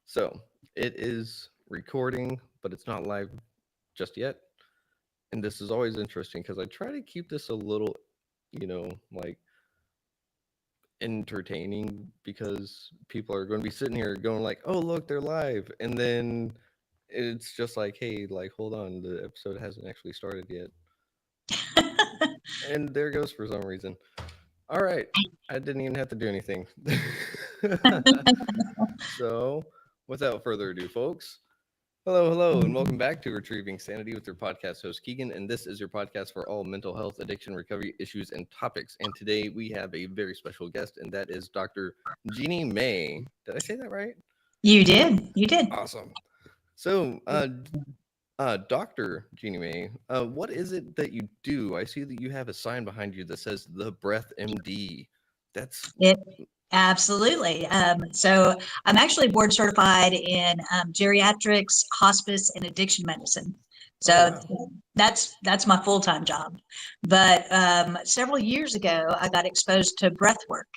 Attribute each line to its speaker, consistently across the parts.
Speaker 1: So it is recording, but it's not live just yet. And this is always interesting because I try to keep this a little, like entertaining because people are going to be sitting here going like, "Oh, look, they're live," and then it's just like, "Hey, like, hold on, the episode hasn't actually started yet," and there goes for some reason. All right, I didn't even have to do anything. So, without further ado, folks, hello, hello, and welcome back to Retrieving Sanity with your podcast host, Keegan. And this is your podcast for all mental health, addiction, recovery issues, and topics. And today we have a very special guest, and that is Dr. Jeannie May. Did I say that right?
Speaker 2: You did. You did.
Speaker 1: Awesome. So, Dr. Jeannie May, what is it that you do? I see that you have a sign behind you that says TheBreathMD. That's
Speaker 2: It absolutely. So I'm actually board certified in geriatrics, hospice, and addiction medicine.
Speaker 1: oh
Speaker 2: So
Speaker 1: wow.
Speaker 2: that's my full-time job. But several years ago, I got exposed to breathwork,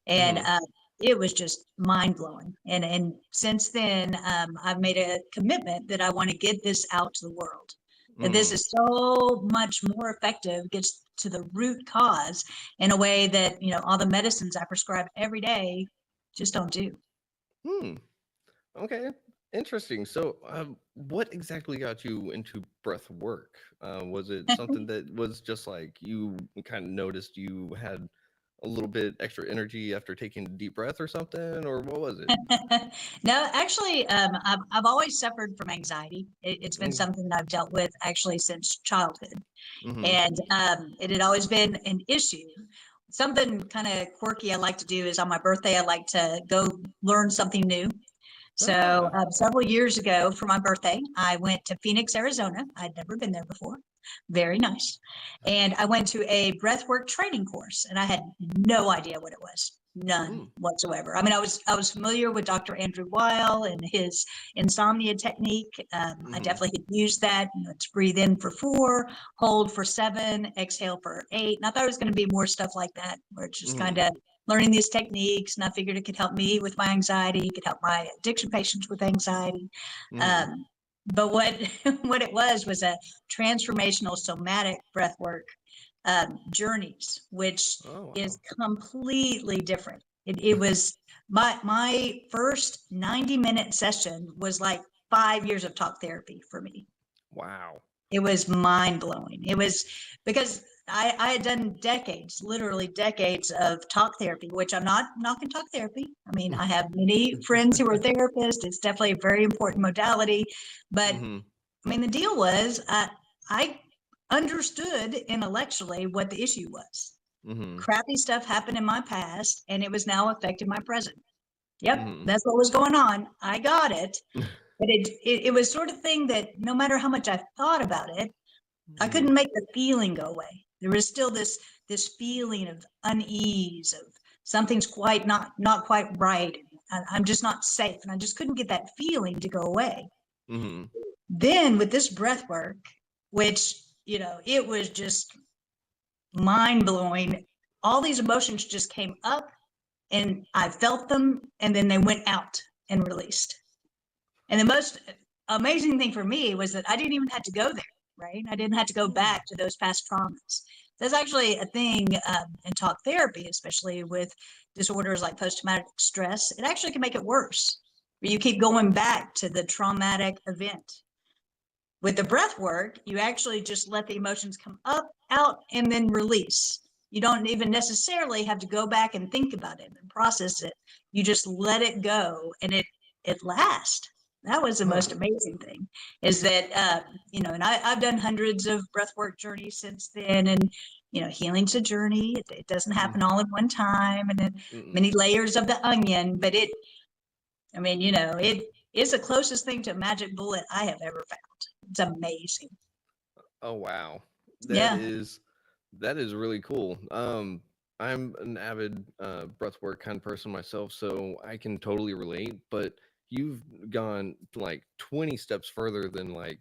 Speaker 2: and
Speaker 1: Mm-hmm.
Speaker 2: it was just mind-blowing. And since then, I've made a commitment that I want to get this out to the world. That this
Speaker 1: Mm-hmm.
Speaker 2: is so much more effective, gets to the root cause in a way that all the medicines I prescribe every day just don't do.
Speaker 1: Hmm. Okay, interesting. So, what exactly got you into breath work? Was it something that was just like you kind of noticed you had a little bit extra energy after taking a deep breath or something, or what was it?
Speaker 2: No, actually, I've always suffered from anxiety. It's been
Speaker 1: Mm,
Speaker 2: something that I've dealt with actually since childhood,
Speaker 1: mm-hmm.
Speaker 2: and it had always been an issue. Something kind of quirky I like to do is on my birthday, I like to go learn something new. So
Speaker 1: Ah.
Speaker 2: several years ago for my birthday, I went to Phoenix, Arizona. I'd never been there before. Very nice. And I went to a breathwork training course, and I had no idea what it was. None
Speaker 1: Mm,
Speaker 2: whatsoever. I mean, I was familiar with Dr. Andrew Weil and his insomnia technique. I
Speaker 1: mm-hmm.
Speaker 2: definitely had used that. To breathe in for 4, hold for 7, exhale for 8. And I thought it was going to be more stuff like that, where it's just
Speaker 1: Mm-hmm.
Speaker 2: kind of learning these techniques, and I figured it could help me with my anxiety, it could help my addiction patients with anxiety.
Speaker 1: Mm-hmm.
Speaker 2: But what what it was a transformational somatic breathwork journeys, which
Speaker 1: Oh
Speaker 2: is
Speaker 1: wow.
Speaker 2: completely different. It was my first 90-minute session was like 5 years of talk therapy for me.
Speaker 1: Wow.
Speaker 2: It was mind blowing. It was because I had done decades, literally decades of talk therapy, which I'm not knocking talk therapy. I mean, I have many friends who are therapists. It's definitely a very important modality. But
Speaker 1: Mm-hmm.
Speaker 2: I mean, the deal was I understood intellectually what the issue was.
Speaker 1: Mm-hmm.
Speaker 2: Crappy stuff happened in my past, and it was now affecting my present. Yep,
Speaker 1: Mm-hmm.
Speaker 2: that's what was going on. I got it. But it was sort of thing that no matter how much I thought about it, I
Speaker 1: Mm-hmm.
Speaker 2: couldn't make the feeling go away. There was still this feeling of unease, of something's quite not quite right. I'm just not safe, and I just couldn't get that feeling to go away.
Speaker 1: Mm-hmm.
Speaker 2: Then with this breath work, which it was just mind blowing. All these emotions just came up, and I felt them, and then they went out and released. And the most amazing thing for me was that I didn't even have to go there, right? I didn't have to go
Speaker 1: Mm.
Speaker 2: back to those past traumas. There's actually a thing in talk therapy, especially with disorders like post traumatic stress. It actually can make it worse, where you keep going back to the traumatic event. With the breath work, you actually just let the emotions come up, out, and then release. You don't even necessarily have to go back and think about it and process it. You just let it go, and it lasts. That was the
Speaker 1: Huh.
Speaker 2: most amazing thing, is that and I've done hundreds of breathwork journeys since then, and healing's a journey. It doesn't
Speaker 1: Mm.
Speaker 2: happen all in one time, and then
Speaker 1: Mm-mm.
Speaker 2: many layers of the onion. But I mean, it is the closest thing to a magic bullet I have ever found. It's amazing.
Speaker 1: Oh wow. That
Speaker 2: Yeah.
Speaker 1: is that is really cool. I'm an avid breathwork kind of person myself, so I can totally relate, but you've gone like 20 steps further than like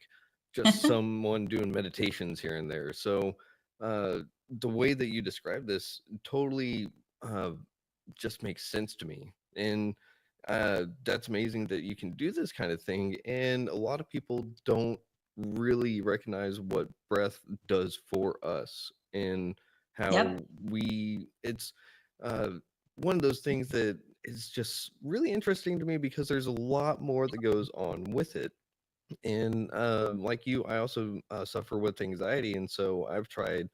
Speaker 1: just someone doing meditations here and there. So uh the way that you describe this totally uh just makes sense to me. And That's amazing that you can do this kind of thing. And a lot of people don't really recognize what breath does for us and how
Speaker 2: Yep.
Speaker 1: it's uh, one of those things that is just really interesting to me because there's a lot more that goes on with it. And like you, I also suffer with anxiety. And so I've tried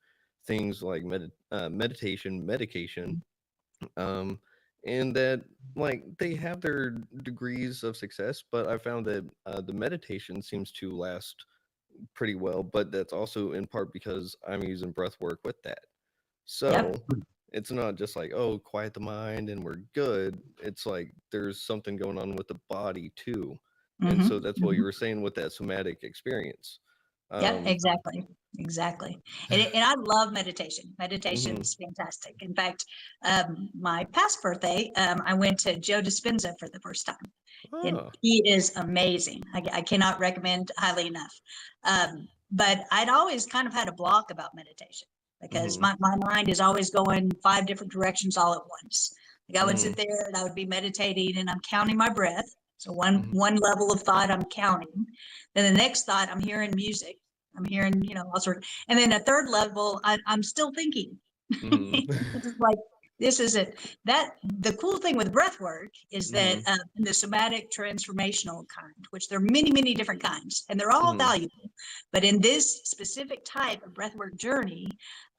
Speaker 1: things like meditation, medication, um, and that like they have their degrees of success, but I found that the meditation seems to last pretty well, but that's also in part because I'm using breath work with that. So
Speaker 2: Yep.
Speaker 1: it's not just like, oh, quiet the mind and we're good. It's like there's something going on with the body too. And so
Speaker 2: Hmm.
Speaker 1: that's what you were saying with that somatic experience.
Speaker 2: Yep,
Speaker 1: Um,
Speaker 2: exactly. Exactly. And I love meditation.
Speaker 1: mhm.
Speaker 2: Meditation's fantastic. In fact, my past birthday, I went to Joe Dispenza for the first time, and
Speaker 1: Oh.
Speaker 2: he is amazing. I cannot recommend highly enough. But I'd always kind of had a block about meditation because
Speaker 1: Mhm.
Speaker 2: my mind is always going 5 different directions all at once. Like I would sit
Speaker 1: Mhm.
Speaker 2: there and I would be meditating and I'm counting my breath. So one
Speaker 1: Mhm.
Speaker 2: one level of thought I'm counting. Then the next thought I'm hearing music. I'm hearing, all sorts. And then a third level, I'm still thinking.
Speaker 1: Mhm.
Speaker 2: It's just like this is it. That the cool thing with breath work is that
Speaker 1: Mhm.
Speaker 2: in the somatic transformational kind, which there are many, many different kinds, and they're all
Speaker 1: Mhm.
Speaker 2: valuable. But in this specific type of breathwork journey,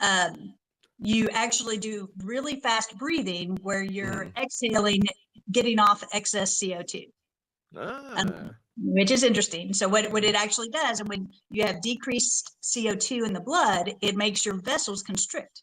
Speaker 2: um, you actually do really fast breathing where you're
Speaker 1: Mhm.
Speaker 2: exhaling, getting off excess CO2,
Speaker 1: Ah.
Speaker 2: which is interesting. So what it actually does, and when you have decreased CO2 in the blood, it makes your vessels constrict.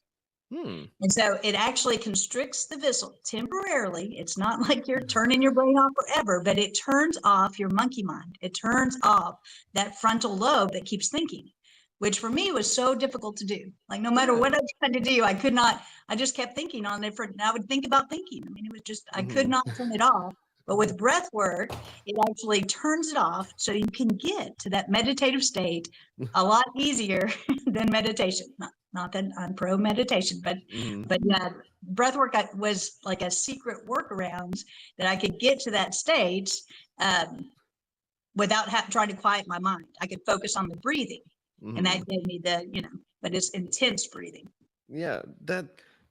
Speaker 1: Hmm.
Speaker 2: And so it actually constricts the vessel temporarily. It's not like you're turning your brain off forever, but it turns off your monkey mind. It turns off that frontal lobe that keeps thinking, which for me was so difficult to do. Like no matter
Speaker 1: Yeah.
Speaker 2: what I tried to do, I could not, I just kept thinking on it. I would think about thinking. I mean, it was just, I could
Speaker 1: Mhm.
Speaker 2: not turn it off. But with breath work, it actually turns it off so you can get to that meditative state a lot easier than meditation. Not that I'm pro meditation,
Speaker 1: Mhm.
Speaker 2: but yeah, breath work was like a secret workaround that I could get to that state um, without trying to quiet my mind. I could focus on the breathing, and that
Speaker 1: Mhm.
Speaker 2: gave me but it's intense breathing.
Speaker 1: Yeah,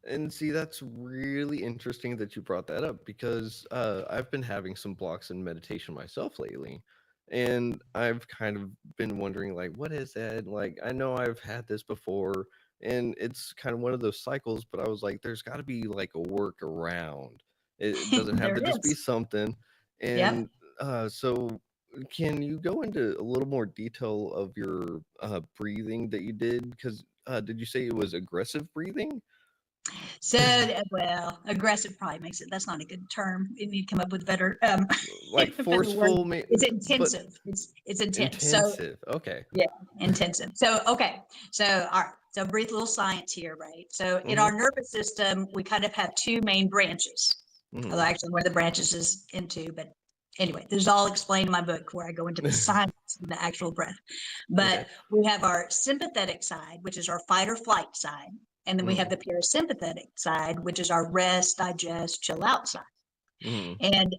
Speaker 1: and see that's really interesting that you brought that up because I've been having some blocks in meditation myself lately. And I've kind of been wondering like what is that? Like I know I've had this before and it's kind of one of those cycles, but I was like there's got to be like a workaround. It doesn't have
Speaker 2: There
Speaker 1: to
Speaker 2: it
Speaker 1: just be
Speaker 2: is.
Speaker 1: something.
Speaker 2: Yep.
Speaker 1: And so can you go into a little more detail of your breathing that you did? Because did you say it was aggressive breathing?
Speaker 2: So, well, aggressive probably makes it. That's not a good term. You need to come up with better,
Speaker 1: Like
Speaker 2: better word.
Speaker 1: forceful,
Speaker 2: It's
Speaker 1: but
Speaker 2: intensive. It's intense. So
Speaker 1: intensive. Okay.
Speaker 2: yeah, intensive. So, okay. So, all right. So, brief little science here, right? So, in
Speaker 1: Mm-hmm.
Speaker 2: our nervous system, we kind of have two main branches. Although,
Speaker 1: Mm-hmm.
Speaker 2: actually, one of the branches is into, but anyway, this is all explained in my book where I go into the science of the actual breath.
Speaker 1: Okay.
Speaker 2: But we have our sympathetic side, which is our fight or flight side. And then we have
Speaker 1: Mm-hmm.
Speaker 2: the parasympathetic side, which is our rest, digest, chill out side.
Speaker 1: Mm-hmm.
Speaker 2: And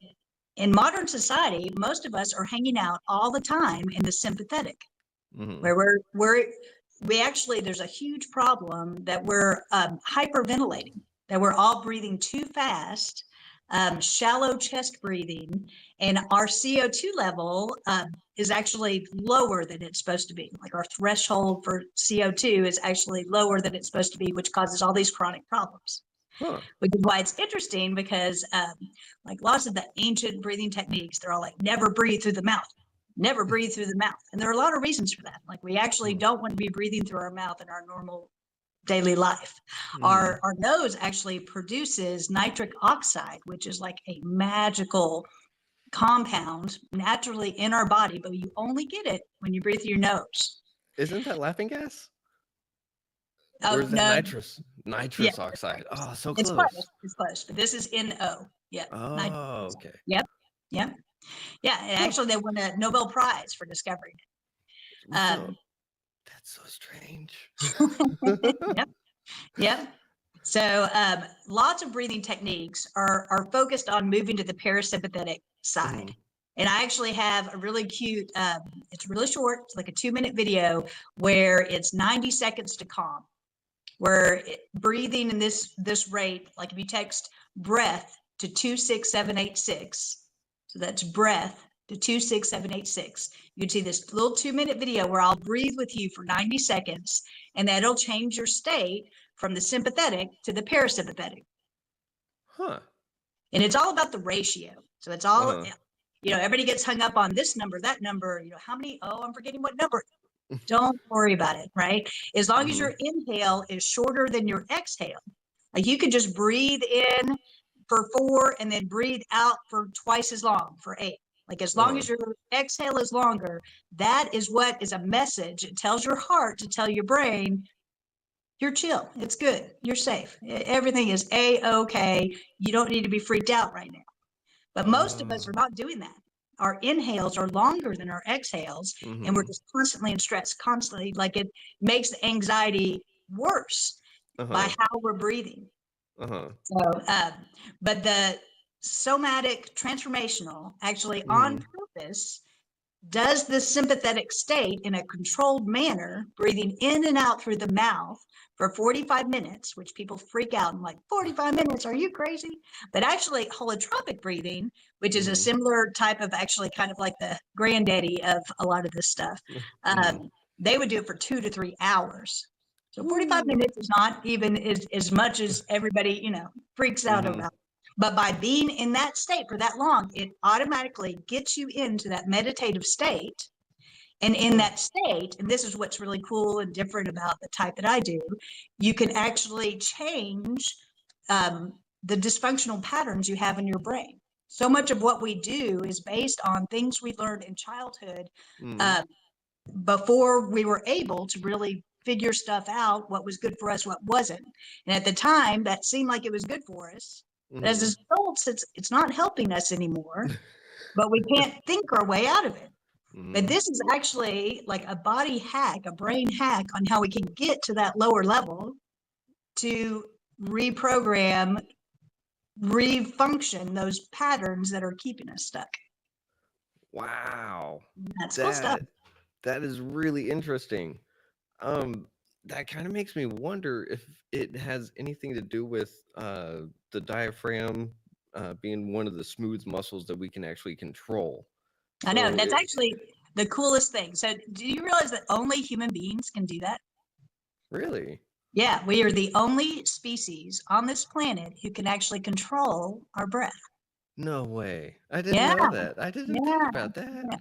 Speaker 2: in modern society, most of us are hanging out all the time in the sympathetic
Speaker 1: Mm-hmm.
Speaker 2: where we actually there's a huge problem that we're hyperventilating, that we're all breathing too fast, shallow chest breathing, and our CO2 level is actually lower than it's supposed to be. Like our threshold for CO2 is actually lower than it's supposed to be, which causes all these chronic problems.
Speaker 1: Huh.
Speaker 2: Which is why it's interesting because like lots of the ancient breathing techniques, they're all like never breathe through the mouth, never breathe through the mouth. And there are a lot of reasons for that. Like we actually don't want to be breathing through our mouth in our normal daily life.
Speaker 1: Mm-hmm.
Speaker 2: Our nose actually produces nitric oxide, which is like a magical compound naturally in our body, but you only get it when you breathe through your nose.
Speaker 1: Isn't that laughing gas? Or
Speaker 2: Oh
Speaker 1: is that
Speaker 2: no,
Speaker 1: nitrous?
Speaker 2: yeah,
Speaker 1: Nitrous oxide. Oh, so
Speaker 2: it's close.
Speaker 1: close.
Speaker 2: It's close, but this is NO. Yeah, nitric
Speaker 1: Oh,
Speaker 2: oxide.
Speaker 1: okay.
Speaker 2: Yep, yep. Yeah, and
Speaker 1: Huh.
Speaker 2: actually, they won a Nobel Prize for discovering it.
Speaker 1: So that's so strange.
Speaker 2: Yep, yep. So lots of breathing techniques are focused on moving to the parasympathetic side.
Speaker 1: Mhm.
Speaker 2: And I actually have a really cute, it's really short, it's like a 2-minute video where it's 90 seconds to calm, where breathing in this rate, like if you text breath to 26786, so that's breath to 26786, you'd see this little 2-minute video where I'll breathe with you for 90 seconds, and that'll change your state from the sympathetic to the parasympathetic.
Speaker 1: Huh.
Speaker 2: And it's all about the ratio. So it's all,
Speaker 1: Uh-huh.
Speaker 2: everybody gets hung up on this number, that number, how many, I'm forgetting what number. Don't worry about it, right? As long as
Speaker 1: Mhm.
Speaker 2: your inhale is shorter than your exhale, like you could just breathe in for 4 and then breathe out for twice as long for 8. Like as long
Speaker 1: Uh-huh.
Speaker 2: as your exhale is longer, that is what is a message. It tells your heart to tell your brain, you're chill. It's good. You're safe. Everything is A-okay. You don't need to be freaked out right now. But most of us are
Speaker 1: Oh.
Speaker 2: not doing that. Our inhales are longer than our exhales, and we're
Speaker 1: Mhm.
Speaker 2: just constantly in stress, constantly. Like it makes the anxiety worse by
Speaker 1: Uh-huh.
Speaker 2: how we're breathing.
Speaker 1: Uh-huh.
Speaker 2: So, but the somatic transformational actually on
Speaker 1: Mhm.
Speaker 2: purpose does the sympathetic state in a controlled manner, breathing in and out through the mouth for 45 minutes, which people freak out and like 45 minutes, are you crazy? But actually holotropic breathing, which is a
Speaker 1: Mhm.
Speaker 2: similar type of actually kind of like the granddaddy of a lot of this stuff.
Speaker 1: Mhm.
Speaker 2: They would do it for 2 to 3 hours. So 45
Speaker 1: Woo.
Speaker 2: minutes is not even as much as everybody, freaks out
Speaker 1: Mhm.
Speaker 2: about. But by being in that state for that long, it automatically gets you into that meditative state. And in
Speaker 1: Huh.
Speaker 2: that state, and this is what's really cool and different about the type that I do, you can actually change the dysfunctional patterns you have in your brain. So much of what we do is based on things we learned in childhood
Speaker 1: Mhm.
Speaker 2: uh, before we were able to really figure stuff out, what was good for us, what wasn't. And at the time, that seemed like it was good for us. But
Speaker 1: Mhm.
Speaker 2: as adults, it's not helping us anymore, but we can't think our way out of it. But
Speaker 1: Mhm.
Speaker 2: this is actually like a body hack, a brain hack on how we can get to that lower level to reprogram, refunction those patterns that are keeping us stuck.
Speaker 1: Wow.
Speaker 2: That's cool stuff.
Speaker 1: That that is really interesting. Um, that kind of makes me wonder if it has anything to do with the diaphragm being one of the smooth muscles that we can actually control.
Speaker 2: I know
Speaker 1: So
Speaker 2: that's
Speaker 1: it
Speaker 2: actually the coolest thing. So, do you realize that only human beings can do that?
Speaker 1: really.
Speaker 2: Yeah, we are the only species on this planet who can actually control our breath.
Speaker 1: No way. I didn't
Speaker 2: Yeah,
Speaker 1: know that. I didn't think
Speaker 2: yeah,
Speaker 1: about that.
Speaker 2: yeah.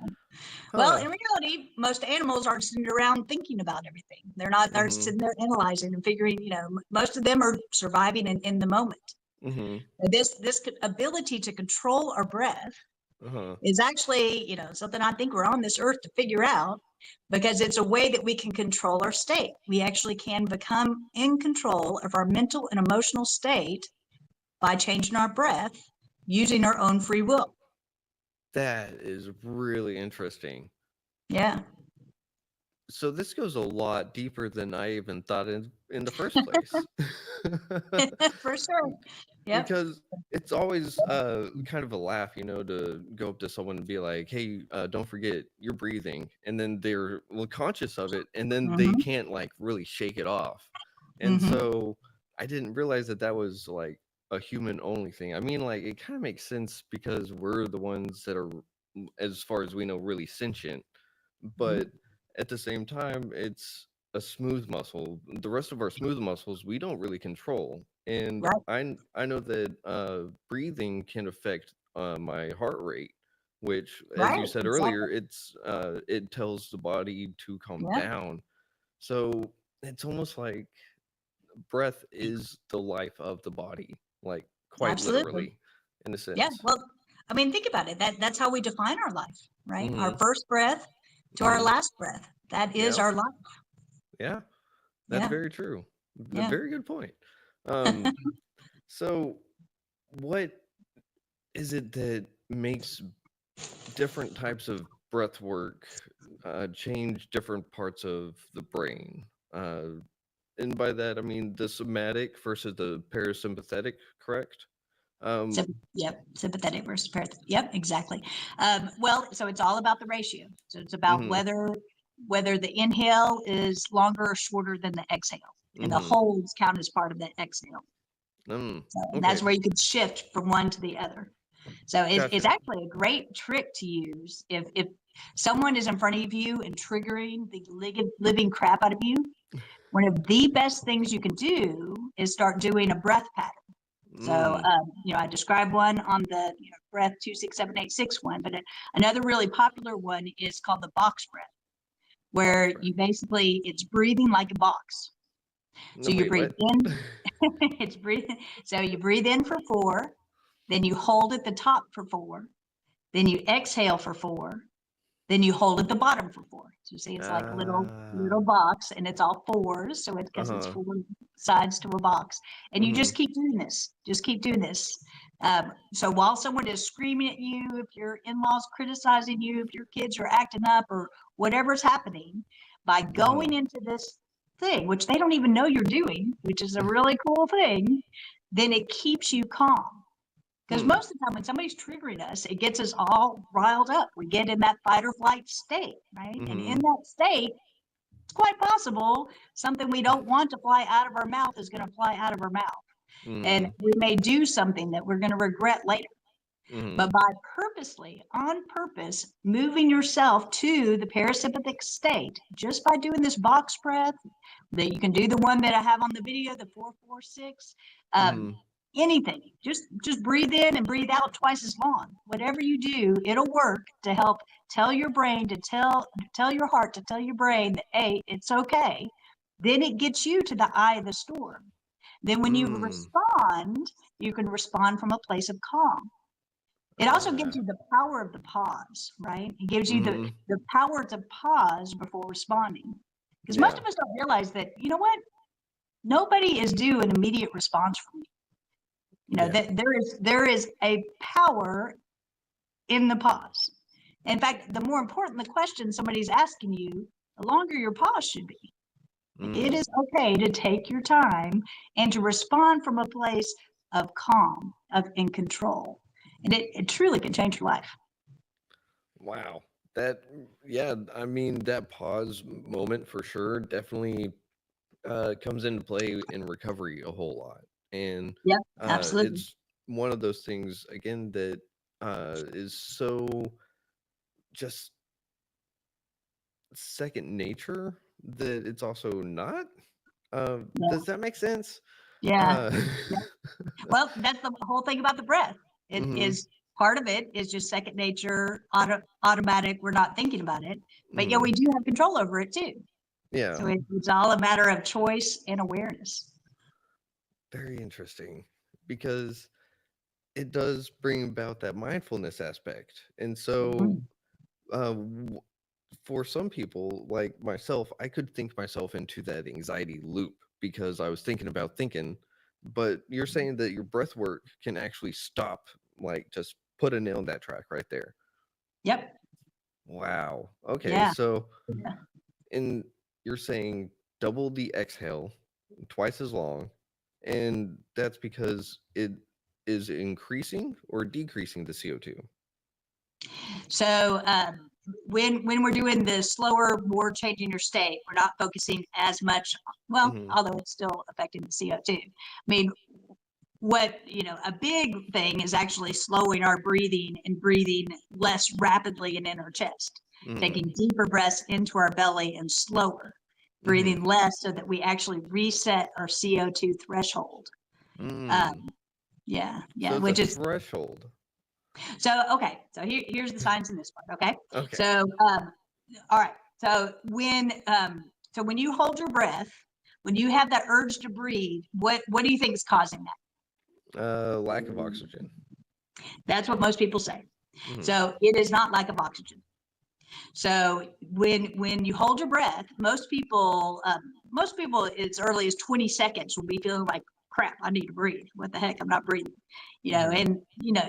Speaker 2: Well,
Speaker 1: Huh.
Speaker 2: in reality, most animals aren't sitting around thinking about everything. They're not, they're
Speaker 1: Mhm.
Speaker 2: sitting there analyzing and figuring, most of them are surviving in the moment.
Speaker 1: Mhm.
Speaker 2: This ability to control our breath
Speaker 1: Uh-huh.
Speaker 2: is actually, something I think we're on this earth to figure out because it's a way that we can control our state. We actually can become in control of our mental and emotional state by changing our breath using our own free will.
Speaker 1: That is really interesting.
Speaker 2: Yeah,
Speaker 1: So this goes a lot deeper than I even thought in the first place.
Speaker 2: for sure. Yep.
Speaker 1: Because it's always kind of a laugh, to go up to someone and be like, "Hey, don't forget you're breathing," and then they're well conscious of it, and then they
Speaker 2: Mm-hmm.
Speaker 1: can't like really shake it off. And
Speaker 2: Mm-hmm.
Speaker 1: so I didn't realize that that was like a human only thing. I mean, like it kind of makes sense because we're the ones that are, as far as we know, really sentient.
Speaker 2: Mm-hmm.
Speaker 1: But at the same time, it's a smooth muscle. The rest of our smooth muscles we don't really control. And
Speaker 2: Right.
Speaker 1: I know that breathing can affect my heart rate, which, as you
Speaker 2: Right.
Speaker 1: said earlier,
Speaker 2: Exactly.
Speaker 1: it tells the body to calm
Speaker 2: Yeah.
Speaker 1: down. So it's almost like breath is the life of the body, like quite
Speaker 2: Absolutely.
Speaker 1: literally, in a
Speaker 2: Yeah.
Speaker 1: sense.
Speaker 2: Well, I mean, think about it. That's how we define our life, right? Our
Speaker 1: Mm-hmm.
Speaker 2: first breath to our
Speaker 1: Mm-hmm.
Speaker 2: last breath. That is
Speaker 1: Yeah.
Speaker 2: our life.
Speaker 1: Yeah. That's
Speaker 2: Yeah.
Speaker 1: very true. A
Speaker 2: Yeah.
Speaker 1: very good point. Um, so what is it that makes different types of breath work change different parts of the brain? And by that, I mean the somatic versus the parasympathetic, correct?
Speaker 2: So,
Speaker 1: Um,
Speaker 2: yep, sympathetic versus parasympathetic. Yep, exactly. Well, so it's all about the ratio. So it's about
Speaker 1: mm-hmm,
Speaker 2: whether the inhale is longer or shorter than the exhale, and the
Speaker 1: mm-hmm,
Speaker 2: holds count as part of that exhale. So, and that's
Speaker 1: okay,
Speaker 2: where you can shift from one to the other. So it's
Speaker 1: gotcha.
Speaker 2: actually a great trick to use if someone is in front of you and triggering the living crap out of you. One of the best things you can do is start doing a breath pattern. So,
Speaker 1: Mm,
Speaker 2: I described one on the breath 2, 6, 7, 8, 6 one, but another really popular one is called the box breath,
Speaker 1: box
Speaker 2: where
Speaker 1: breath.
Speaker 2: you basically, it's breathing like a box. So
Speaker 1: No,
Speaker 2: you
Speaker 1: wait,
Speaker 2: breathe
Speaker 1: what?
Speaker 2: in, it's breathing. So you breathe in for 4, then you hold at the top for 4, then you exhale for 4, then you hold at the bottom for 4. So you see, it's like a little
Speaker 1: Ah,
Speaker 2: box, and it's all 4s. So it's because it's
Speaker 1: uh-huh.
Speaker 2: 4 sides to a box, and you
Speaker 1: Mm-hmm.
Speaker 2: just keep doing this. Just keep doing this. So while someone is screaming at you, if your in-laws criticizing you, if your kids are acting up, or whatever's happening, by going
Speaker 1: Mm-hmm.
Speaker 2: into this thing, which they don't even know you're doing, which is a really cool thing, then it keeps you calm. Because
Speaker 1: Hmm.
Speaker 2: most of the time when somebody's triggering us, it gets us all riled up. We get in that fight or flight state, right? And in
Speaker 1: Mm-hmm.
Speaker 2: that state, it's quite possible something we don't want to fly out of our mouth is going to fly out of our mouth. And
Speaker 1: Mm-hmm.
Speaker 2: we may do something that we're going to regret later.
Speaker 1: Mm-hmm.
Speaker 2: But by purposely, on purpose, moving yourself to the parasympathetic state, just by doing this box breath, that you can do the one that I have on the video, the 4-4-6, um,
Speaker 1: Mm-hmm.
Speaker 2: anything, just breathe in and breathe out twice as long. Whatever you do, it'll work to help tell your brain to tell your heart to tell your brain that, hey, it's okay. Then it gets you to the eye of the storm. Then when you
Speaker 1: Mm.
Speaker 2: respond, you can respond from a place of calm. It also gives
Speaker 1: Ah.
Speaker 2: you the power of the pause, right? It gives you
Speaker 1: Mm-hmm.
Speaker 2: the power to pause before responding. Because most
Speaker 1: Yeah.
Speaker 2: of us don't realize that, you know what? Nobody is due an immediate response from you.
Speaker 1: Yeah.
Speaker 2: That there is a power in the pause. In fact, the more important the question somebody's asking you, the longer your pause should be. It
Speaker 1: Mm.
Speaker 2: is okay to take your time and to respond from a place of calm, of in control. And it truly can change your life.
Speaker 1: Wow. That, yeah, I mean, that pause moment for sure definitely comes into play in recovery a whole lot. And
Speaker 2: Yep, absolutely.
Speaker 1: it's one of those things, again, that is so just second nature that it's also not.
Speaker 2: Yeah.
Speaker 1: Does that make sense?
Speaker 2: Yeah.
Speaker 1: Uh,
Speaker 2: Yeah. Well, that's the whole thing about the breath. It
Speaker 1: hmm.
Speaker 2: is part of it is just second nature, automatic. We're not thinking about it, but yeah,
Speaker 1: Hmm.
Speaker 2: we do have control over it too.
Speaker 1: Yeah,
Speaker 2: So it's all a matter of choice and awareness.
Speaker 1: very interesting because it does bring about that mindfulness aspect. And so,
Speaker 2: Mhm.
Speaker 1: w- for some people like myself, I could think myself into that anxiety loop because I was thinking about thinking. But you're saying that your breath work can actually stop, like just put a nail in that track right there.
Speaker 2: Yep.
Speaker 1: Wow. Okay.
Speaker 2: Yeah.
Speaker 1: So,
Speaker 2: Yeah.
Speaker 1: and you're saying double the exhale, twice as long, and that's because it is increasing or decreasing the CO2.
Speaker 2: So when we're doing the slower, more changing your state, we're not focusing as much. Well,
Speaker 1: Hmm.
Speaker 2: although it's still affecting the CO2. I mean, a big thing is actually slowing our breathing and breathing less rapidly and in our chest,
Speaker 1: Hmm.
Speaker 2: taking deeper breaths into our belly and slower,
Speaker 1: Hmm.
Speaker 2: breathing less so that we actually reset our CO2 threshold.
Speaker 1: Mm.
Speaker 2: Um, yeah,
Speaker 1: So
Speaker 2: yeah,
Speaker 1: it's a
Speaker 2: which is
Speaker 1: threshold.
Speaker 2: so okay. So here's the science in this part. Okay,
Speaker 1: Okay.
Speaker 2: so all right. So when you hold your breath, when you have that urge to breathe, what do you think is causing that?
Speaker 1: Lack of oxygen.
Speaker 2: That's what most people say.
Speaker 1: Hmm.
Speaker 2: So it is not lack of oxygen. So when you hold your breath, most people as early as 20 seconds will be feeling like crap. I need to breathe. What the heck? I'm not breathing.
Speaker 1: Hmm.
Speaker 2: And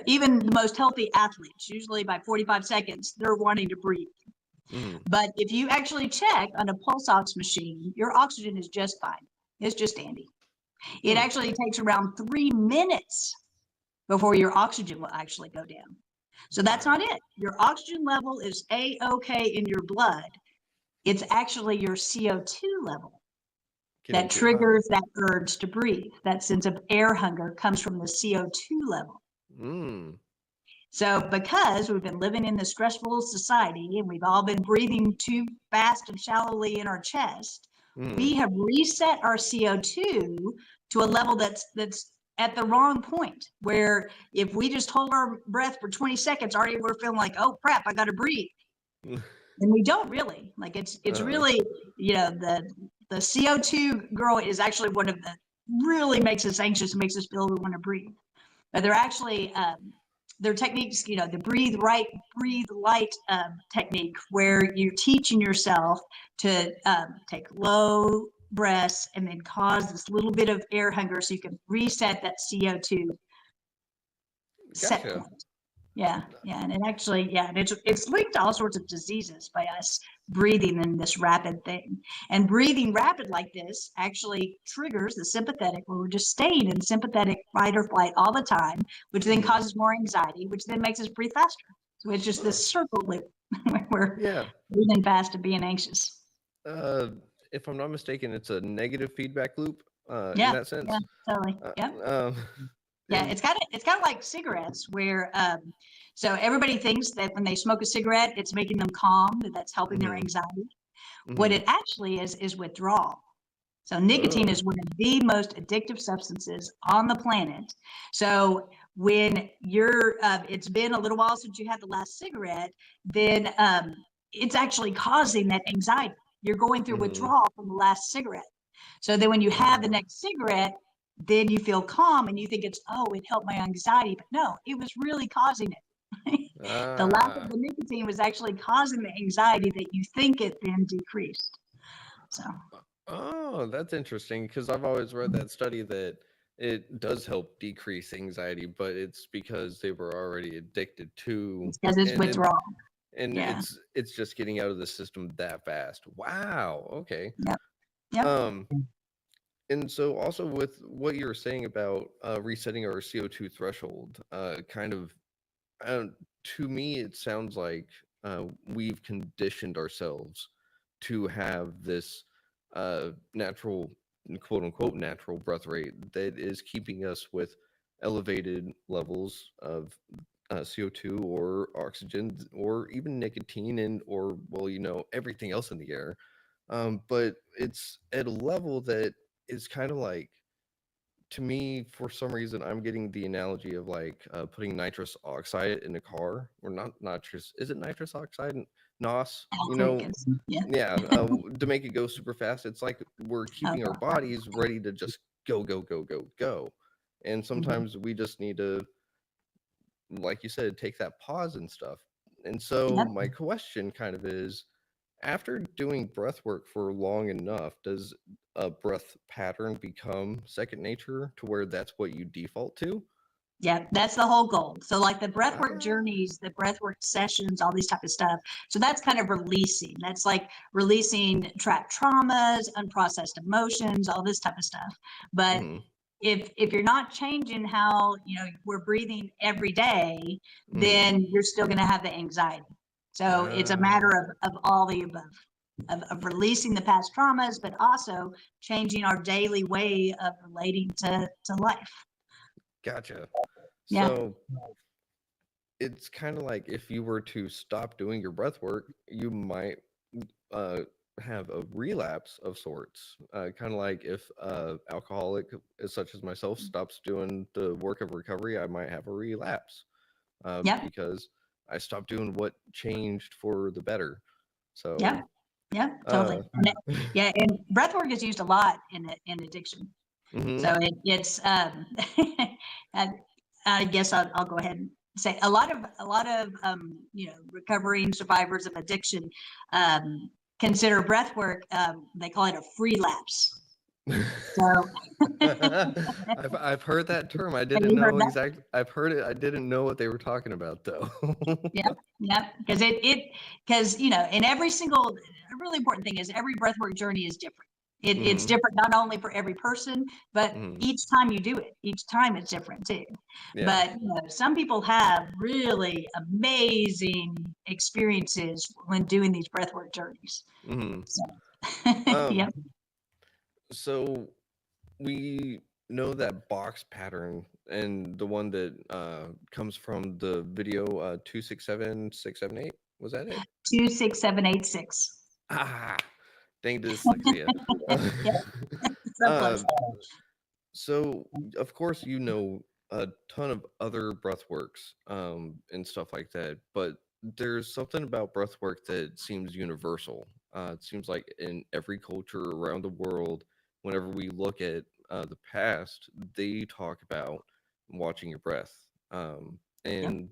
Speaker 2: even the most healthy athletes, usually by 45 seconds, they're wanting to breathe.
Speaker 1: Hmm.
Speaker 2: But if you actually check on a pulse ox machine, your oxygen is just fine. It's just dandy. It
Speaker 1: Hmm.
Speaker 2: actually takes around 3 minutes before your oxygen will actually go down. So that's
Speaker 1: Wow.
Speaker 2: not it. Your oxygen level is A-OK in your blood. It's actually your CO2 level
Speaker 1: Getting
Speaker 2: that
Speaker 1: too high.
Speaker 2: triggers that urge to breathe. That sense of air hunger comes from the CO2 level.
Speaker 1: Mm.
Speaker 2: So because we've been living in the stressful society and we've all been breathing too fast and shallowly in our chest,
Speaker 1: Mm.
Speaker 2: we have reset our CO2 to a level that's at the wrong point, where if we just hold our breath for 20 seconds, already we're feeling like, oh crap, I got to breathe. And we don't really. Like it's really, the CO2 girl is actually one of the really makes us anxious and makes us feel we want to breathe. But they're actually their techniques, the breathe right, breathe light technique, where you're teaching yourself to take low breaths and then cause this little bit of air hunger so you can reset that CO2 set
Speaker 1: Gotcha.
Speaker 2: point. Yeah, and it actually, and it's linked to all sorts of diseases by us breathing in this rapid thing. And breathing rapid like this actually triggers the sympathetic, where we're just staying in sympathetic fight or flight all the time, which then causes more anxiety, which then makes us breathe faster. So it's just this circle loop where we're
Speaker 1: Yeah.
Speaker 2: breathing fast and being anxious.
Speaker 1: Uh, if I'm not mistaken, it's a negative feedback loop. In
Speaker 2: Yeah,
Speaker 1: that
Speaker 2: yeah,
Speaker 1: sense.
Speaker 2: totally.
Speaker 1: Uh,
Speaker 2: Yeah.
Speaker 1: um,
Speaker 2: Yeah,
Speaker 1: and
Speaker 2: it's kind of like cigarettes, where so everybody thinks that when they smoke a cigarette, it's making them calm, that that's helping their
Speaker 1: mhm,
Speaker 2: anxiety. What
Speaker 1: mhm.
Speaker 2: it actually is withdrawal. So nicotine
Speaker 1: Oh.
Speaker 2: is one of the most addictive substances on the planet. So when you're, it's been a little while since you had the last cigarette, then it's actually causing that anxiety. You're going through
Speaker 1: Mhm.
Speaker 2: withdrawal from the last cigarette. So then when you have the next cigarette, then you feel calm and you think it's, oh, it helped my anxiety. But no, it was really causing it. The lack of
Speaker 1: Ah.
Speaker 2: the nicotine was actually causing the anxiety that you think it then decreased. So,
Speaker 1: Oh, that's interesting because I've always read that study that it does help decrease anxiety, but it's because they were already addicted to,
Speaker 2: it's because it's
Speaker 1: and
Speaker 2: withdrawal.
Speaker 1: and
Speaker 2: Yeah.
Speaker 1: it's just getting out of the system that fast. Wow. Okay.
Speaker 2: Yep. Yep.
Speaker 1: Um, and so also with what you were saying about resetting our CO2 threshold, kind of to me, it sounds like we've conditioned ourselves to have this natural, quote unquote, natural breath rate that is keeping us with elevated levels of CO2 or oxygen or even nicotine and or well, everything else in the air. But it's at a level that is kind of like to me, for some reason, I'm getting the analogy of like putting nitrous oxide in a car, or not nitrous. Is it nitrous oxide? NOS.
Speaker 2: I think it's, yeah.
Speaker 1: Yeah. To make it go super fast, it's like we're keeping our
Speaker 2: Okay.
Speaker 1: bodies ready to just go, go, go, go, go. And
Speaker 2: Mhm.
Speaker 1: sometimes we just need to, like you said, take that pause and stuff. And so
Speaker 2: Yep.
Speaker 1: my question kind of is, after doing breath work for long enough, does a breath pattern become second nature to where that's what you default to?
Speaker 2: Yeah, that's the whole goal. So like the breathwork
Speaker 1: Ah.
Speaker 2: journeys, the breathwork sessions, all these type of stuff. So that's kind of releasing. That's like releasing trapped traumas, unprocessed emotions, all this type of stuff. But
Speaker 1: Mhm,
Speaker 2: if you're not changing how we're breathing every day,
Speaker 1: mhm.
Speaker 2: then you're still going to have the anxiety. So it's a
Speaker 1: Ah,
Speaker 2: matter of all the above, of releasing the past traumas, but also changing our daily way of relating to life.
Speaker 1: gotcha.
Speaker 2: Yeah.
Speaker 1: So it's kind of like if you were to stop doing your breath work, you might uh, have a relapse of sorts. Kind of like if alcoholic, such as myself, stops doing the work of recovery, I might have a relapse
Speaker 2: Yep.
Speaker 1: because I stopped doing what changed for the better.
Speaker 2: Yep.
Speaker 1: So,
Speaker 2: Yep. Totally.
Speaker 1: uh,
Speaker 2: Yeah. And breath work is used a lot in addiction.
Speaker 1: hmm.
Speaker 2: So it's and I guess I'll go ahead and say a lot of recovering survivors of addiction consider breath work, they call it a free lapse. So
Speaker 1: I've heard that term. I
Speaker 2: have
Speaker 1: didn't
Speaker 2: you heard
Speaker 1: know
Speaker 2: that?
Speaker 1: exactly. I've heard it. I didn't know what they were talking about though.
Speaker 2: Yeah, yeah, because because in every single, a really important thing is every breathwork journey is different. It's
Speaker 1: Mhm.
Speaker 2: different not only for every person, but
Speaker 1: Mhm.
Speaker 2: each time you do it, each time it's different too.
Speaker 1: Yeah.
Speaker 2: But some people have really amazing experiences when doing these breathwork journeys.
Speaker 1: Mhm.
Speaker 2: So,
Speaker 1: Um,
Speaker 2: yep.
Speaker 1: so we know that box pattern and the one that comes from the video 267678. Was that it?
Speaker 2: 26786.
Speaker 1: Ah, dang dyslexia.
Speaker 2: Yeah, so close.
Speaker 1: um, so of course you know a ton of other breath works and stuff like that, but there's something about breath work that seems universal. It seems like in every culture around the world, whenever we look at the past, they talk about watching your breath.
Speaker 2: Yep.
Speaker 1: And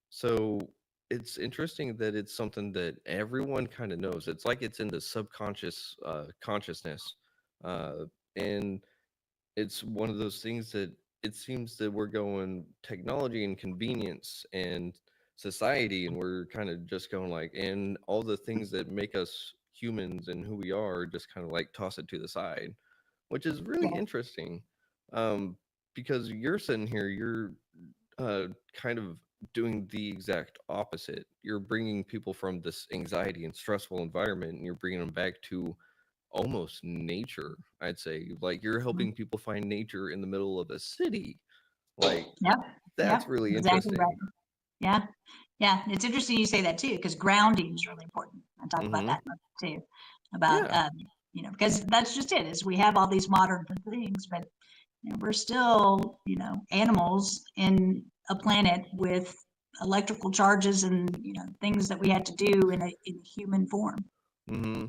Speaker 1: so it's interesting that it's something that everyone kind of knows. It's like it's in the subconscious consciousness. And it's one of those things that it seems that we're going technology and convenience and society, and we're kind of just going like, and all the things that make us humans and who we are, just kind of like toss it to the side, which is really
Speaker 2: Yeah.
Speaker 1: interesting. um because you're sitting here, you're uh kind of doing the exact opposite. You're bringing people from this anxiety and stressful environment, and you're bringing them back to almost nature, I'd say. Like, you're
Speaker 2: Mhm.
Speaker 1: helping people find nature in the middle of a city. Like,
Speaker 2: Yep. Yep.
Speaker 1: that's really
Speaker 2: Exactly right.
Speaker 1: interesting.
Speaker 2: Yeah. Yeah. It's interesting you say that too, because grounding is really important. I talk about
Speaker 1: Hmm.
Speaker 2: that too, about,
Speaker 1: Yeah.
Speaker 2: because that's just it, is we have all these modern things, but we're still, animals in a planet with electrical charges and, things that we had to do in human form.
Speaker 1: Hmm.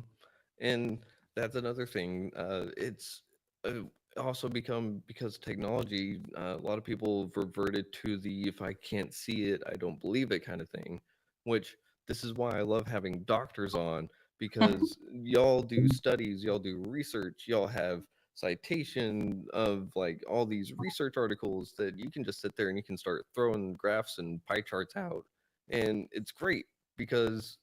Speaker 1: And that's another thing. It's uh, also become, because technology, a lot of people have reverted to the if I can't see it, I don't believe it kind of thing, which this is why I love having doctors on, because y'all do studies, y'all do research, y'all have citation of like all these research articles that you can just sit there and you can start throwing graphs and pie charts out. And it's great because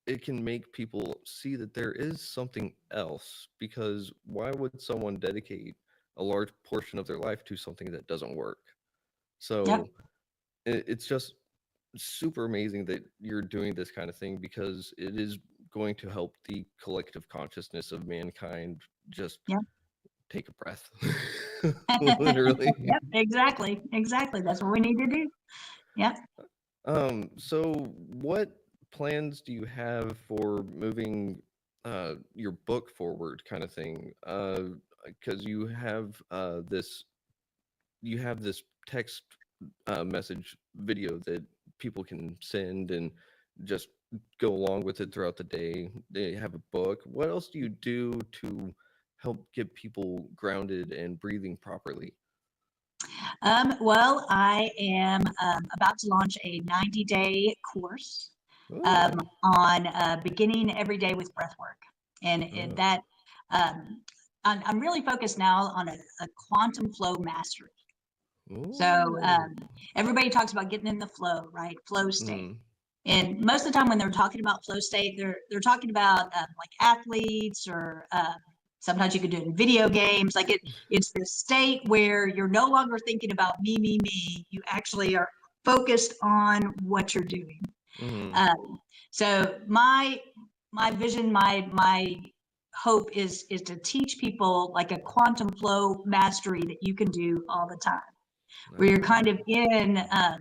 Speaker 1: it can make people see that there is something else, because why would someone dedicate a large portion of their life to something that doesn't work?
Speaker 2: Yep.
Speaker 1: So it's just super amazing that you're doing this kind of thing, because it is going to help the collective consciousness of mankind just
Speaker 2: Yep.
Speaker 1: take a breath. Literally.
Speaker 2: Yep. Exactly. Exactly. That's what we need to do. Yep.
Speaker 1: So what plans do you have for moving your book forward, kind of thing? Because you have this text message video that people can send and just go along with it throughout the day. They have a book. What else do you do to help get people grounded and breathing properly?
Speaker 2: Well, I am about to launch a 90-day course um,
Speaker 1: Oh,
Speaker 2: on beginning every day with breath work. And
Speaker 1: oh,
Speaker 2: that um, I'm really focused now on a quantum flow mastery. So
Speaker 1: oh.
Speaker 2: everybody talks about getting in the flow, right? Flow state.
Speaker 1: Mm,
Speaker 2: And most of the time when they're talking about flow state, they're talking about like athletes or sometimes you could do it in video games. Like it's this state where you're no longer thinking about me, me, me. You actually are focused on what you're doing.
Speaker 1: mm,
Speaker 2: So my vision, my hope is to teach people like a quantum flow mastery that you can do all the time, where you're kind
Speaker 1: ah,
Speaker 2: of in I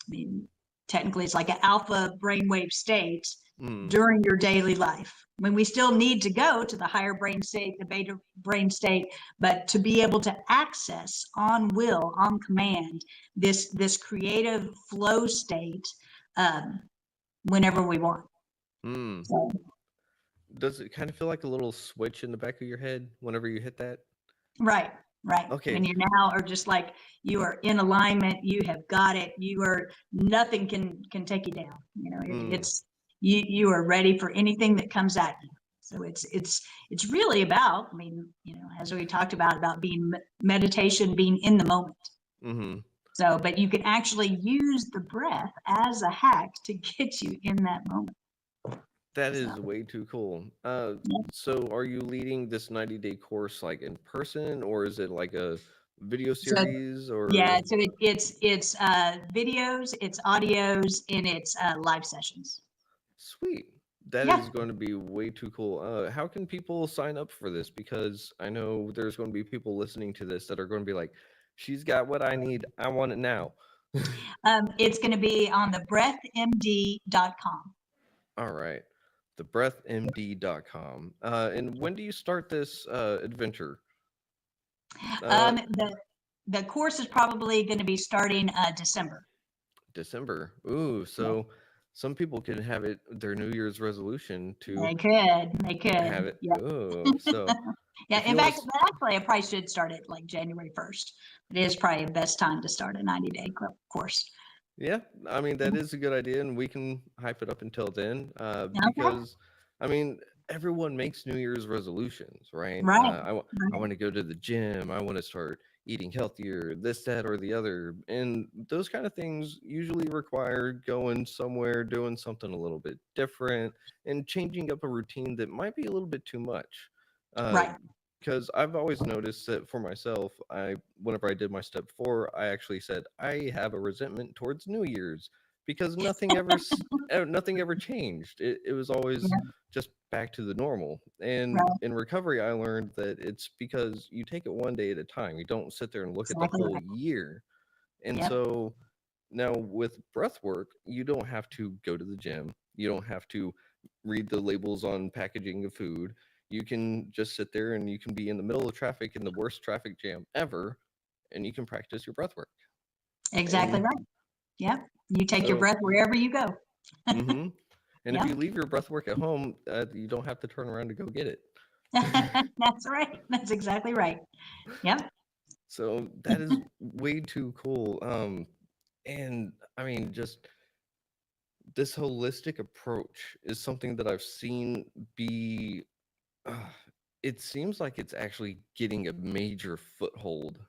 Speaker 2: mean, technically it's like an alpha brainwave state
Speaker 1: mm,
Speaker 2: during your daily life. When we still need to go to the higher brain state, the beta brain state, but to be able to access on will, on command, this creative flow state um, whenever we want.
Speaker 1: mm.
Speaker 2: So,
Speaker 1: Does it kind of feel like a little switch in the back of your head whenever you hit that?
Speaker 2: right, right.
Speaker 1: Okay.
Speaker 2: And you now are just like you are in alignment. You have got it. You are nothing can take you down.
Speaker 1: Mm,
Speaker 2: It's you are ready for anything that comes at you. So it's really about. I mean, as we talked about being meditation, being in the moment.
Speaker 1: mm-hmm.
Speaker 2: So, but you can actually use the breath as a hack to get you in that moment.
Speaker 1: That
Speaker 2: So
Speaker 1: is way too cool.
Speaker 2: yeah.
Speaker 1: So are you leading this 90-day course like in person, or is it like a video
Speaker 2: So
Speaker 1: series
Speaker 2: yeah,
Speaker 1: or
Speaker 2: so it's videos, it's audios, and it's live sessions.
Speaker 1: sweet? That
Speaker 2: Yeah.
Speaker 1: is going to be way too cool. How can people sign up for this? Because I know there's going to be people listening to this that are going to be like, she's got what I need. I want it now.
Speaker 2: It's going to be on the breathmd.com.
Speaker 1: All right. TheBreathMD.com. And when do you start this adventure? Uh,
Speaker 2: The course is probably going to be starting December.
Speaker 1: December. Ooh,
Speaker 2: Yeah,
Speaker 1: so some people can have it their New Year's resolution to
Speaker 2: they could.
Speaker 1: have it.
Speaker 2: Yeah.
Speaker 1: Ooh, so
Speaker 2: Yeah,
Speaker 1: if
Speaker 2: in
Speaker 1: you want
Speaker 2: fact,
Speaker 1: to,
Speaker 2: actually, I probably should start it like January 1st. It is probably the best time to start a 90-day course.
Speaker 1: yeah, I mean that is a good idea, and we can hype it up until then.
Speaker 2: Okay.
Speaker 1: Because I mean everyone makes New Year's resolutions, right?
Speaker 2: Right.
Speaker 1: I
Speaker 2: Right.
Speaker 1: want to go to the gym. I want to start eating healthier. This, that, or the other, and those kind of things usually require going somewhere, doing something a little bit different, and changing up a routine that might be a little bit too much. Uh,
Speaker 2: Right.
Speaker 1: because I've always noticed that for myself, whenever I did my step 4, I actually said I have a resentment towards New Year's because nothing ever changed. It was always
Speaker 2: Yeah.
Speaker 1: just back to the normal. And
Speaker 2: Right.
Speaker 1: in recovery, I learned that it's because you take it one day at a time. You don't sit there and look at the
Speaker 2: Exactly
Speaker 1: whole
Speaker 2: right.
Speaker 1: year. And
Speaker 2: Yep.
Speaker 1: so now with breath work, you don't have to go to the gym. You don't have to read the labels on packaging of food. You can just sit there and you can be in the middle of traffic in the worst traffic jam ever, and you can practice your breath work.
Speaker 2: Exactly
Speaker 1: And
Speaker 2: right. Yep. You take your
Speaker 1: so,
Speaker 2: breath wherever you go.
Speaker 1: hmm and if
Speaker 2: Yep.
Speaker 1: you leave your breath work at home, you don't have to turn around to go get it.
Speaker 2: That's right. That's exactly right. Yep.
Speaker 1: So that is way too cool. And I mean, just this holistic approach is something that I've seen be uh, it seems like it's actually getting a major foothold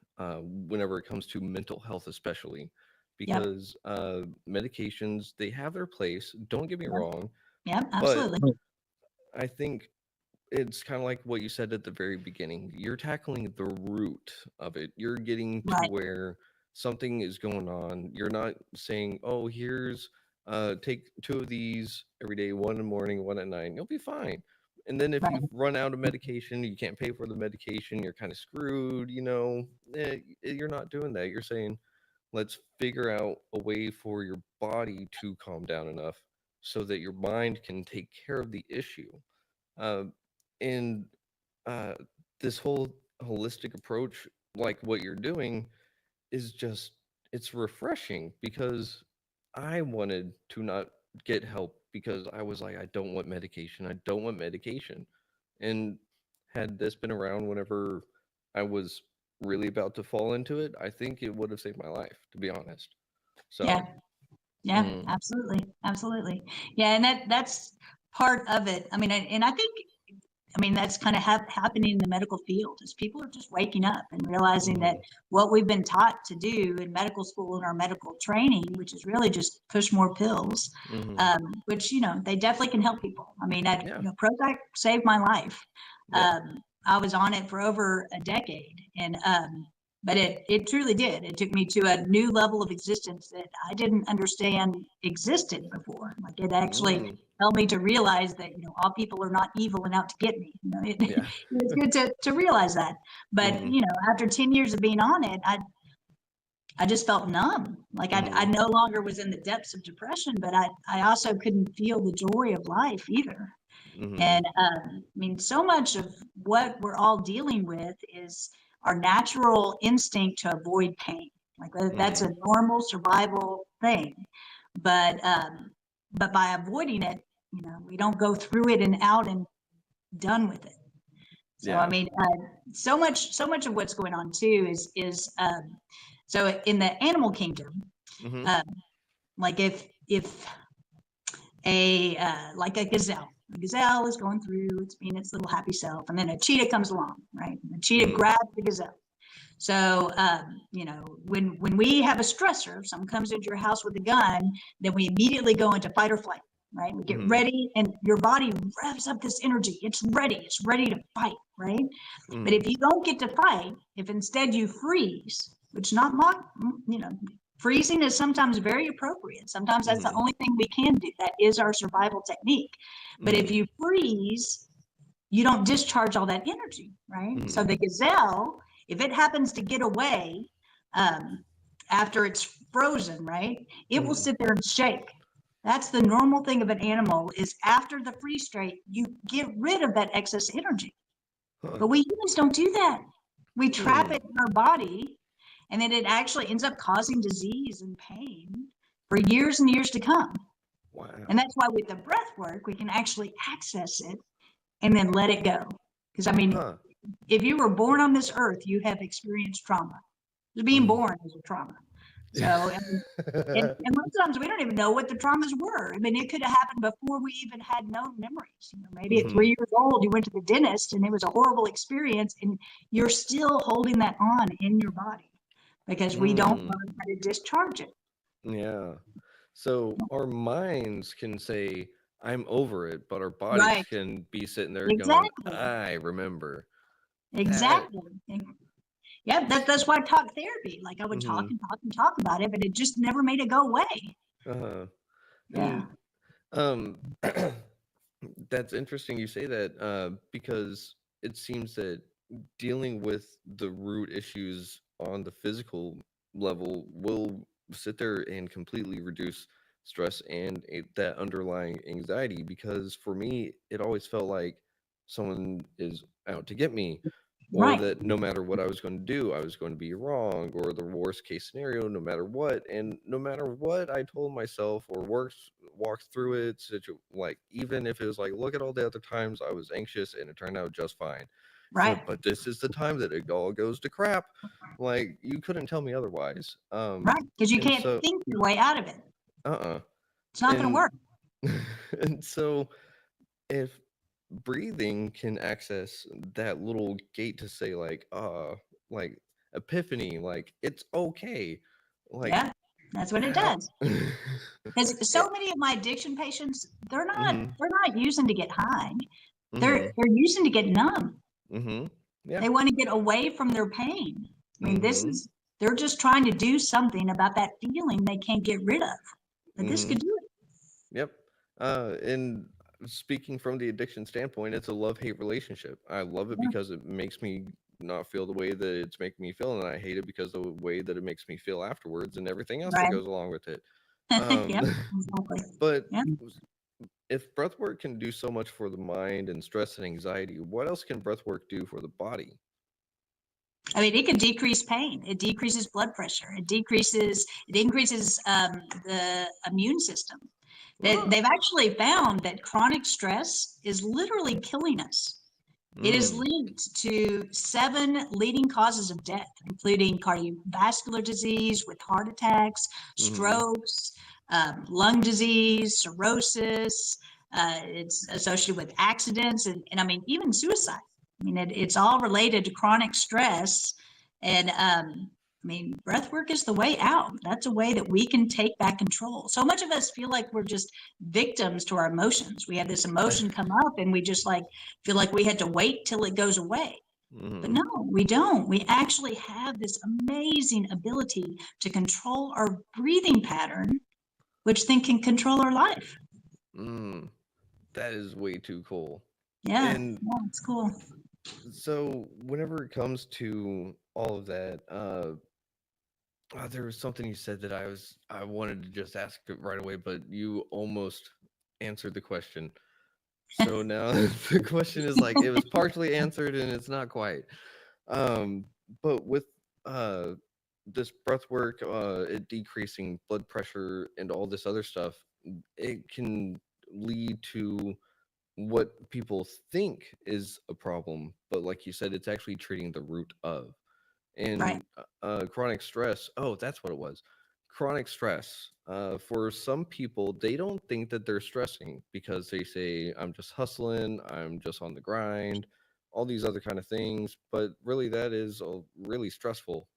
Speaker 1: whenever it comes to mental health, especially
Speaker 2: Yep.
Speaker 1: because medications they have their place. Don't get me
Speaker 2: Yep.
Speaker 1: wrong,
Speaker 2: Yep.
Speaker 1: but
Speaker 2: Absolutely.
Speaker 1: I think it's kind of like what you said at the very beginning. You're tackling the root of it. You're getting to
Speaker 2: Right.
Speaker 1: where something is going on. You're not saying, "Oh, here's take 2 of these every day, one in the morning, one at night. You'll be fine." And then if
Speaker 2: Right.
Speaker 1: you run out of medication, you can't pay for the medication, you're kind of screwed, you're not doing that. You're saying, "Let's figure out a way for your body to calm down enough so that your mind can take care of the issue." Uh, and uh, this whole holistic approach, like what you're doing, is just it's refreshing because I wanted to not get help because I was like, I don't want medication. I don't want medication. And had this been around whenever I was really about to fall into it, I think it would have saved my life, to be honest.
Speaker 2: Yeah.
Speaker 1: So,
Speaker 2: Yeah.
Speaker 1: mm,
Speaker 2: Absolutely. Absolutely. Yeah. And that's part of it. I mean, and I think, I mean, that's kind of happening in the medical field is people are just waking up and realizing that
Speaker 1: mhm,
Speaker 2: what we've been taught to do in medical school and our medical training, which is really just push more pills,
Speaker 1: mhm.
Speaker 2: which, they definitely can help people. I mean,
Speaker 1: Yeah,
Speaker 2: Prozac saved my life.
Speaker 1: yeah.
Speaker 2: I was on it for over a decade and, but it truly did. It took me to a new level of existence that I didn't understand existed before. Like it actually
Speaker 1: Mm,
Speaker 2: helped me to realize that all people are not evil and out to get me. It
Speaker 1: yeah.
Speaker 2: was good to realize that. But
Speaker 1: Mhm,
Speaker 2: after 10 years of being on it, I just felt numb. Like I
Speaker 1: mhm,
Speaker 2: no longer was in the depths of depression, but I also couldn't feel the joy of life either.
Speaker 1: mhm.
Speaker 2: And I mean, so much of what we're all dealing with is our natural instinct to avoid pain. Like that's
Speaker 1: Mhm.
Speaker 2: a normal survival thing. But by avoiding it, we don't go through it and out and done with it. So I
Speaker 1: Yeah.
Speaker 2: mean, so much of what's going on too is so in the animal kingdom,
Speaker 1: Mhm.
Speaker 2: um, like if like a gazelle. A gazelle is going through, it's being its little happy self, and then a cheetah comes along, right? And the cheetah
Speaker 1: Mhm.
Speaker 2: grabs the gazelle. So, when we have a stressor, if someone comes into your house with a gun, then we immediately go into fight or flight. right? We get
Speaker 1: Mm-hmm.
Speaker 2: ready and your body revs up this energy. It's ready to fight, right? But
Speaker 1: Mm-hmm.
Speaker 2: if you don't get to fight, if instead you freeze, which not mock, freezing is sometimes very appropriate. Sometimes that's the
Speaker 1: Mm-hmm.
Speaker 2: only thing we can do. That is our survival technique. But if
Speaker 1: Mm-hmm.
Speaker 2: you freeze, you don't discharge all that energy, right? So
Speaker 1: Mm-hmm.
Speaker 2: the gazelle, if it happens to get away after it's frozen, right, it will
Speaker 1: Mm-hmm.
Speaker 2: sit there and shake. That's the normal thing of an animal is after the freeze state, you get rid of that excess energy.
Speaker 1: Huh.
Speaker 2: But we humans don't do that. We trap
Speaker 1: Mm.
Speaker 2: it in our body, and then it actually ends up causing disease and pain for years and years to come. And
Speaker 1: Wow.
Speaker 2: that's why with the breath work, we can actually access it and then let it go. Because I mean,
Speaker 1: Huh.
Speaker 2: if you were born on this earth, you have experienced trauma. Just being
Speaker 1: Mm.
Speaker 2: born is a trauma. So, and most times we don't even know what the traumas were. I mean, it could have happened before we even had known memories. Maybe at
Speaker 1: Mm-hmm.
Speaker 2: 3 years old, you went to the dentist and it was a horrible experience, and you're still holding that on in your body because we don't
Speaker 1: Mm.
Speaker 2: learn how to discharge it.
Speaker 1: Yeah. So our minds can say, I'm over it, but our bodies
Speaker 2: Right.
Speaker 1: can be sitting there going,
Speaker 2: Exactly.
Speaker 1: I remember that.
Speaker 2: Exactly. Yeah, that's why I talk therapy. Like I would talk
Speaker 1: Mm-hmm.
Speaker 2: and talk and talk about it, but it just never made it go away.
Speaker 1: Uh-huh.
Speaker 2: Yeah.
Speaker 1: And that's interesting you say that, because it seems that dealing with the root issues on the physical level will sit there and completely reduce stress and that underlying anxiety. Because for me, it always felt like someone is out to get me, or
Speaker 2: Right.
Speaker 1: that no matter what I was going to do, I was going to be wrong, or the worst case scenario, no matter what. And no matter what I told myself or walked through it, like even if it was like, look at all the other times I was anxious and it turned out just fine. It's
Speaker 2: Right.
Speaker 1: like, but this is the time that it all goes to crap. Like you couldn't tell me otherwise.
Speaker 2: Right. Because you
Speaker 1: And
Speaker 2: can't
Speaker 1: so,
Speaker 2: think your way out of it.
Speaker 1: uh-uh.
Speaker 2: It's not going to
Speaker 1: And
Speaker 2: work.
Speaker 1: and so if breathing can access that little gate to say like epiphany, like it's okay, like
Speaker 2: Yeah. That's what it
Speaker 1: how.
Speaker 2: does. Because so many of my addiction patients,
Speaker 1: Mm-hmm.
Speaker 2: they're not using to get high.
Speaker 1: Mm-hmm.
Speaker 2: They're using to get numb.
Speaker 1: Mm-hmm. Yeah.
Speaker 2: They want to get away from their pain. I mean,
Speaker 1: Mm-hmm.
Speaker 2: they're just trying to do something about that feeling they can't get rid of. But this
Speaker 1: Mm-hmm.
Speaker 2: could do it.
Speaker 1: Yep. And speaking from the addiction standpoint, it's a love-hate relationship. I love it
Speaker 2: Yeah.
Speaker 1: because it makes me not feel the way that it's making me feel, and I hate it because the way that it makes me feel afterwards and everything else that
Speaker 2: Right.
Speaker 1: goes along with it.
Speaker 2: Yep.
Speaker 1: Um,
Speaker 2: Exactly.
Speaker 1: but
Speaker 2: Yeah.
Speaker 1: if breathwork can do so much for the mind and stress and anxiety, what else can breathwork do for the body?
Speaker 2: I mean, it can decrease pain. It decreases blood pressure. It increases the immune system.
Speaker 1: Ah.
Speaker 2: They've actually found that chronic stress is literally killing us. It is
Speaker 1: Mm.
Speaker 2: linked to 7 leading causes of death, including cardiovascular disease with heart attacks,
Speaker 1: Mm-hmm.
Speaker 2: strokes, lung disease, cirrhosis. It's associated with accidents and I mean, even suicide. I mean, it's all related to chronic stress. And I mean, breath work is the way out. That's a way that we can take back control. So much of us feel like we're just victims to our emotions. We have this emotion come up and we just like feel like we had to wait till it goes away. But
Speaker 1: Mm-hmm.
Speaker 2: no, we don't. We actually have this amazing ability to control our breathing pattern, which then can control our life.
Speaker 1: Mm. That is way too cool.
Speaker 2: Yeah,
Speaker 1: And
Speaker 2: yeah, it's cool.
Speaker 1: so whenever it comes to all of that, there was something you said that I wanted to just ask it right away, but you almost answered the question. So now the question is like it was partially answered and it's not quite. Um, but with uh this breath work, it decreasing blood pressure and all this other stuff, it can lead to what people think is a problem, but like you said, it's actually treating the root of.
Speaker 2: Right.
Speaker 1: And chronic stress, oh, that's what it was. Chronic stress. For some people, they don't think that they're stressing because they say, I'm just hustling, I'm just on the grind, all these other kind of things. But really, that is really stressful.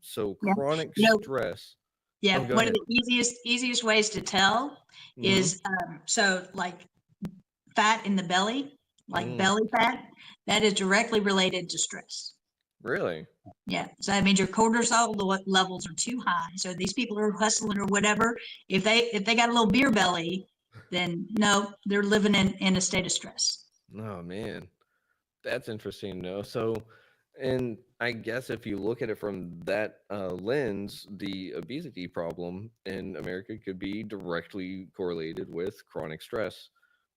Speaker 1: So
Speaker 2: Yeah.
Speaker 1: chronic
Speaker 2: You know,
Speaker 1: stress. Oh,
Speaker 2: Yeah,
Speaker 1: go
Speaker 2: one of
Speaker 1: ahead.
Speaker 2: the easiest ways to tell
Speaker 1: Mm-hmm.
Speaker 2: is so like fat in the belly, like
Speaker 1: Mm,
Speaker 2: belly fat, that is directly related to stress.
Speaker 1: really?
Speaker 2: Yeah, so that means your cortisol levels are too high. So these people are hustling or whatever. If they got a little beer belly, then no, they're living in a state of stress.
Speaker 1: Oh man, that's interesting to know. So, and I guess if you look at it from that lens, the obesity problem in America could be directly correlated with chronic stress,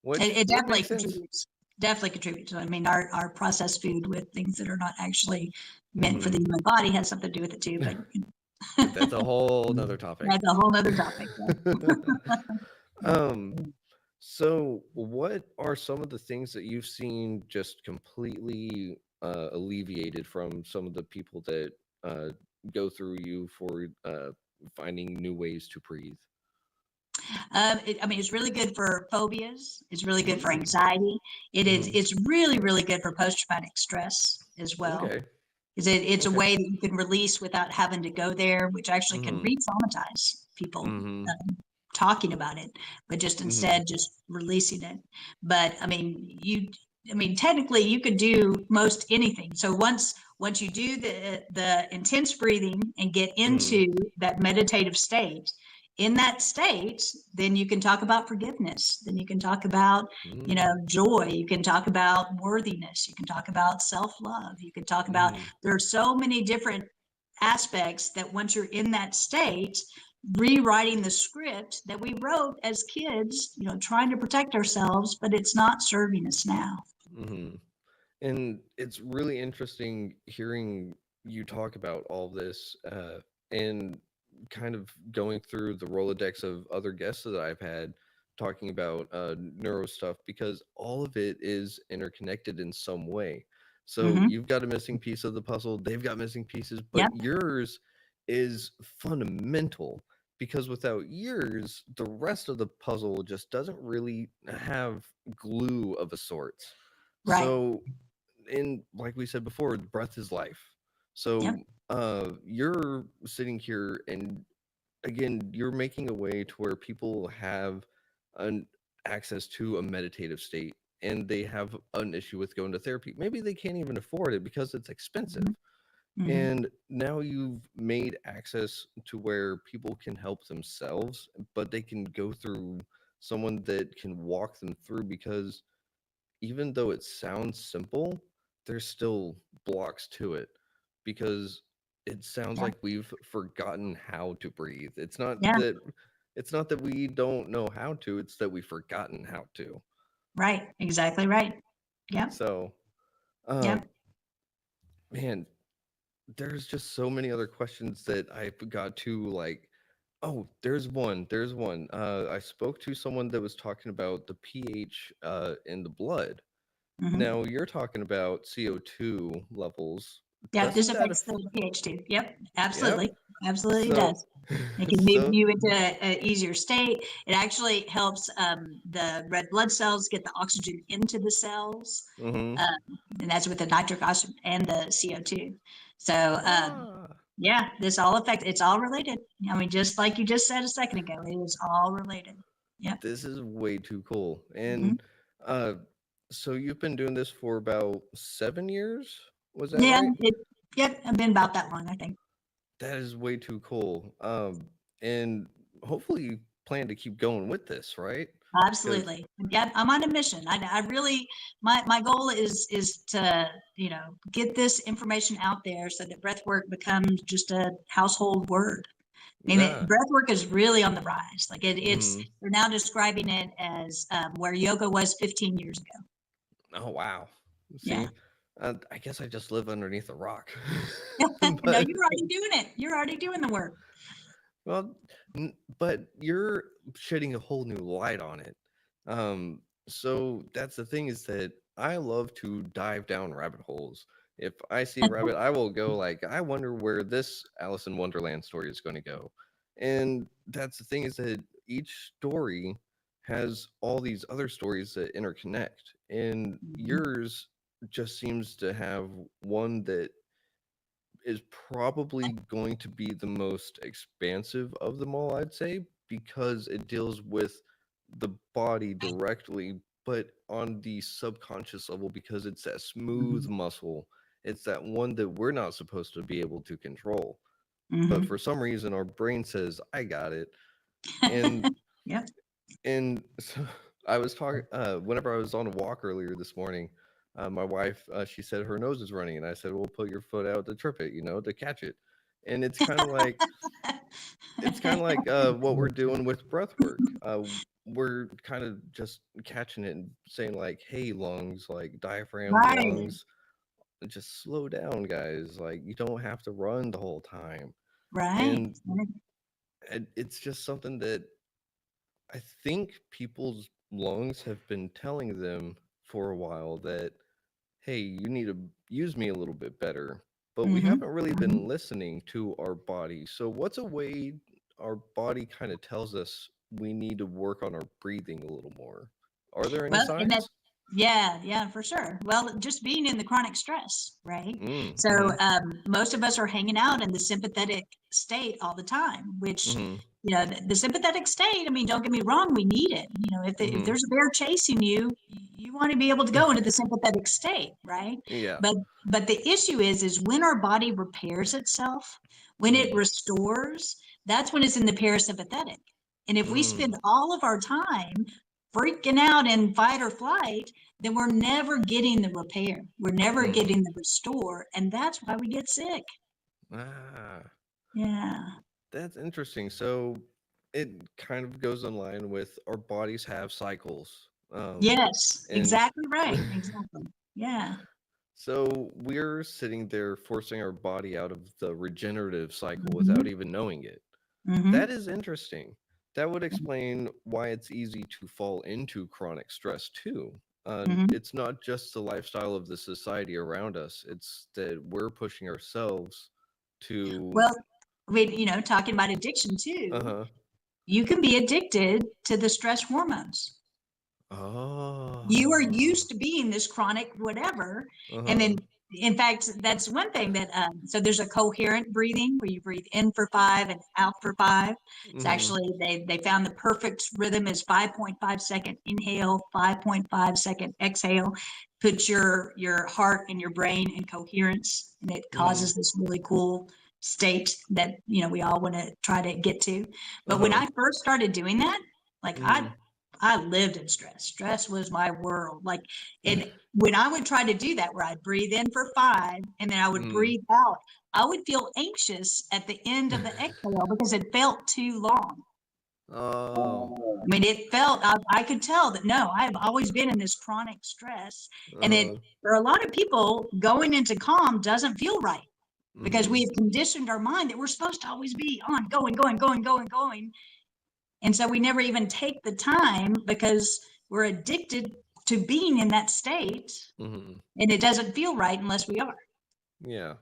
Speaker 1: which
Speaker 2: It
Speaker 1: would
Speaker 2: definitely
Speaker 1: make sense.
Speaker 2: contributes. Definitely contributes. I mean, our processed food with things that are not actually meant for the
Speaker 1: Hmm.
Speaker 2: human body has something to do with it too. But
Speaker 1: That's a whole nother topic.
Speaker 2: that's a whole other topic. Yeah.
Speaker 1: um, so what are some of the things that you've seen just completely alleviated from some of the people that uh, go through you for finding new ways to breathe?
Speaker 2: I mean, it's really good for phobias. It's really good for
Speaker 1: Mm.
Speaker 2: anxiety.
Speaker 1: Hmm.
Speaker 2: It's really, really good for post-traumatic stress as well.
Speaker 1: Okay.
Speaker 2: Because it's a
Speaker 1: Okay.
Speaker 2: way that you can release without having to go there, which actually can
Speaker 1: Hmm.
Speaker 2: re-traumatize people
Speaker 1: Hmm.
Speaker 2: talking about it, but just
Speaker 1: Hmm.
Speaker 2: instead just releasing it. But I mean, technically you could do most anything. So once you do the intense breathing and get
Speaker 1: Hmm.
Speaker 2: into that meditative state, in that state, then you can talk about forgiveness. Then you can talk about,
Speaker 1: Mm.
Speaker 2: joy. You can talk about worthiness. You can talk about self-love. You can talk about,
Speaker 1: Mm.
Speaker 2: there are so many different aspects that once you're in that state, rewriting the script that we wrote as kids, trying to protect ourselves, but it's not serving us now.
Speaker 1: Hmm. And it's really interesting hearing you talk about all this and kind of going through the Rolodex of other guests that I've had talking about neuro stuff because all of it is interconnected in some way. So
Speaker 2: Mm-hmm.
Speaker 1: you've got a missing piece of the puzzle, they've got missing pieces, but
Speaker 2: Yep.
Speaker 1: yours is fundamental because without yours, the rest of the puzzle just doesn't really have glue of a sorts.
Speaker 2: Right.
Speaker 1: So and like we said before, breath is life.
Speaker 2: Yep.
Speaker 1: So you're sitting here and again, you're making a way to where people have an access to a meditative state and they have an issue with going to therapy. Maybe they can't even afford it because it's expensive.
Speaker 2: Mm-hmm.
Speaker 1: And now you've made access to where people can help themselves, but they can go through someone that can walk them through because even though it sounds simple, there's still blocks to it because it sounds
Speaker 2: Yeah.
Speaker 1: like we've forgotten how to breathe.
Speaker 2: Yeah.
Speaker 1: It's not that we don't know how to, it's that we've forgotten how to.
Speaker 2: Right. Exactly right. Yep.
Speaker 1: So, um
Speaker 2: Yep.
Speaker 1: man, there's just so many other questions that I forgot to like. Oh, there's one. I spoke to someone that was talking about the pH in the blood.
Speaker 2: Mm-hmm.
Speaker 1: Now you're talking about CO2 levels.
Speaker 2: Yeah. This
Speaker 1: Doesn't that
Speaker 2: affects the pH too. Yep.
Speaker 1: yep.
Speaker 2: Absolutely. Absolutely
Speaker 1: So
Speaker 2: does. It can move
Speaker 1: so
Speaker 2: you into an easier state. It actually helps the red blood cells get the oxygen into the cells,
Speaker 1: mhm.
Speaker 2: and that's with the nitric oxide and the CO2. So
Speaker 1: Ah,
Speaker 2: yeah, this all affects. It's all related. I mean, just like you just said a second ago, it is all related. Yep.
Speaker 1: this is way too cool.
Speaker 2: Hmm.
Speaker 1: And uh so you've been doing this for about 7 years? Was that
Speaker 2: Yeah.
Speaker 1: right?
Speaker 2: Yep. I've been about that long, I think.
Speaker 1: That is way too cool. And hopefully you plan to keep going with this, right? Because
Speaker 2: Absolutely. Yeah, I'm on a mission. I really, my goal is to, get this information out there so that breathwork becomes just a household word. I mean,
Speaker 1: yeah.
Speaker 2: breathwork is really on the rise. Like
Speaker 1: Hmm.
Speaker 2: they're now describing it as where yoga was 15 years ago.
Speaker 1: Oh wow.
Speaker 2: Yeah.
Speaker 1: See, I guess I just live underneath a rock.
Speaker 2: No,
Speaker 1: But
Speaker 2: you're already doing it. You're already doing the work.
Speaker 1: well, but you're shedding a whole new light on it. So that's the thing is that I love to dive down rabbit holes. If I see a rabbit, I will go like, I wonder where this Alice in Wonderland story is going to go. And that's the thing is that each story has all these other stories that interconnect, and
Speaker 2: Mhm.
Speaker 1: yours just seems to have one that is probably going to be the most expansive of them all, I'd say, because it deals with the body directly, but on the subconscious level, because it's that smooth
Speaker 2: Mhm.
Speaker 1: muscle. It's that one that we're not supposed to be able to control. But
Speaker 2: Mhm.
Speaker 1: for some reason, our brain says, I got it. And
Speaker 2: Yep.
Speaker 1: so I was talking whenever I was on a walk earlier this morning. My wife, she said her nose is running, and I said, "Well, put your foot out to trip it, to catch it." And it's kind of like what we're doing with breath work. We're kind of just catching it and saying like, "Hey, lungs, like diaphragm,
Speaker 2: Right.
Speaker 1: lungs, just slow down, guys. Like you don't have to run the whole time."
Speaker 2: Right.
Speaker 1: And it's just something that I think people's lungs have been telling them for a while that, hey, you need to use me a little bit better. But we
Speaker 2: Mm-hmm.
Speaker 1: haven't really been listening to our body. So, what's a way our body kind of tells us we need to work on our breathing a little more? Are there any
Speaker 2: Well, and that,
Speaker 1: signs?
Speaker 2: yeah, yeah, for sure. Well, just being in the chronic stress, right?
Speaker 1: Mm,
Speaker 2: So,
Speaker 1: mm-hmm,
Speaker 2: most of us are hanging out in the sympathetic state all the time, which,
Speaker 1: mm-hmm,
Speaker 2: the sympathetic state, I mean, don't get me wrong, we need it. If
Speaker 1: mm-hmm.
Speaker 2: there's a bear chasing you, you want to be able to go into the sympathetic state, right?
Speaker 1: Yeah.
Speaker 2: But, but the issue is when our body repairs itself, when it
Speaker 1: Mm,
Speaker 2: restores, that's when it's in the parasympathetic. And if we
Speaker 1: mm,
Speaker 2: spend all of our time freaking out in fight or flight, then we're never getting the repair. We're never
Speaker 1: mm.
Speaker 2: getting the restore. And that's why we get sick.
Speaker 1: Ah.
Speaker 2: Yeah.
Speaker 1: That's interesting. So it kind of goes in line with our bodies have cycles.
Speaker 2: Yes,
Speaker 1: And
Speaker 2: exactly right. Exactly. Yeah.
Speaker 1: so we're sitting there forcing our body out of the regenerative cycle without
Speaker 2: Hmm.
Speaker 1: even knowing it. That
Speaker 2: Hmm.
Speaker 1: is interesting. That would explain why it's easy to fall into chronic stress too.
Speaker 2: Hmm.
Speaker 1: It's not just the lifestyle of the society around us, it's that we're pushing ourselves to.
Speaker 2: Well, talking about addiction
Speaker 1: Uh
Speaker 2: too,
Speaker 1: huh.
Speaker 2: you can be addicted to the stress hormones. You are
Speaker 1: Oh.
Speaker 2: used to being this chronic whatever,
Speaker 1: Uh
Speaker 2: and
Speaker 1: huh.
Speaker 2: then in fact that's one thing that so there's a coherent breathing where you breathe in for 5 and out for 5. It's
Speaker 1: Mm-hmm.
Speaker 2: actually they found the perfect rhythm is 5.5-second inhale, 5.5-second exhale. Put your heart and your brain in coherence, and it
Speaker 1: Mm-hmm.
Speaker 2: causes this really cool state that we all want to try to get to.
Speaker 1: Uh
Speaker 2: But when
Speaker 1: huh.
Speaker 2: I first started doing that, like
Speaker 1: Mm-hmm.
Speaker 2: I lived in stress. Stress was my world. Like, and when I would try to do that, where I'd breathe in for 5 and then I would
Speaker 1: Mm.
Speaker 2: breathe out, I would feel anxious at the end of the exhale because it felt too long.
Speaker 1: Oh.
Speaker 2: I mean, it felt, I could tell that no, I've always been in this chronic stress. And it,
Speaker 1: Uh-huh.
Speaker 2: for a lot of people, going into calm doesn't feel right because we
Speaker 1: Mm-hmm.
Speaker 2: have conditioned our mind that we're supposed to always be on, going, going, going, going, going. And so we never even take the time because we're addicted to being in that state,
Speaker 1: Mm-hmm.
Speaker 2: and it doesn't feel right unless we are.
Speaker 1: Yeah.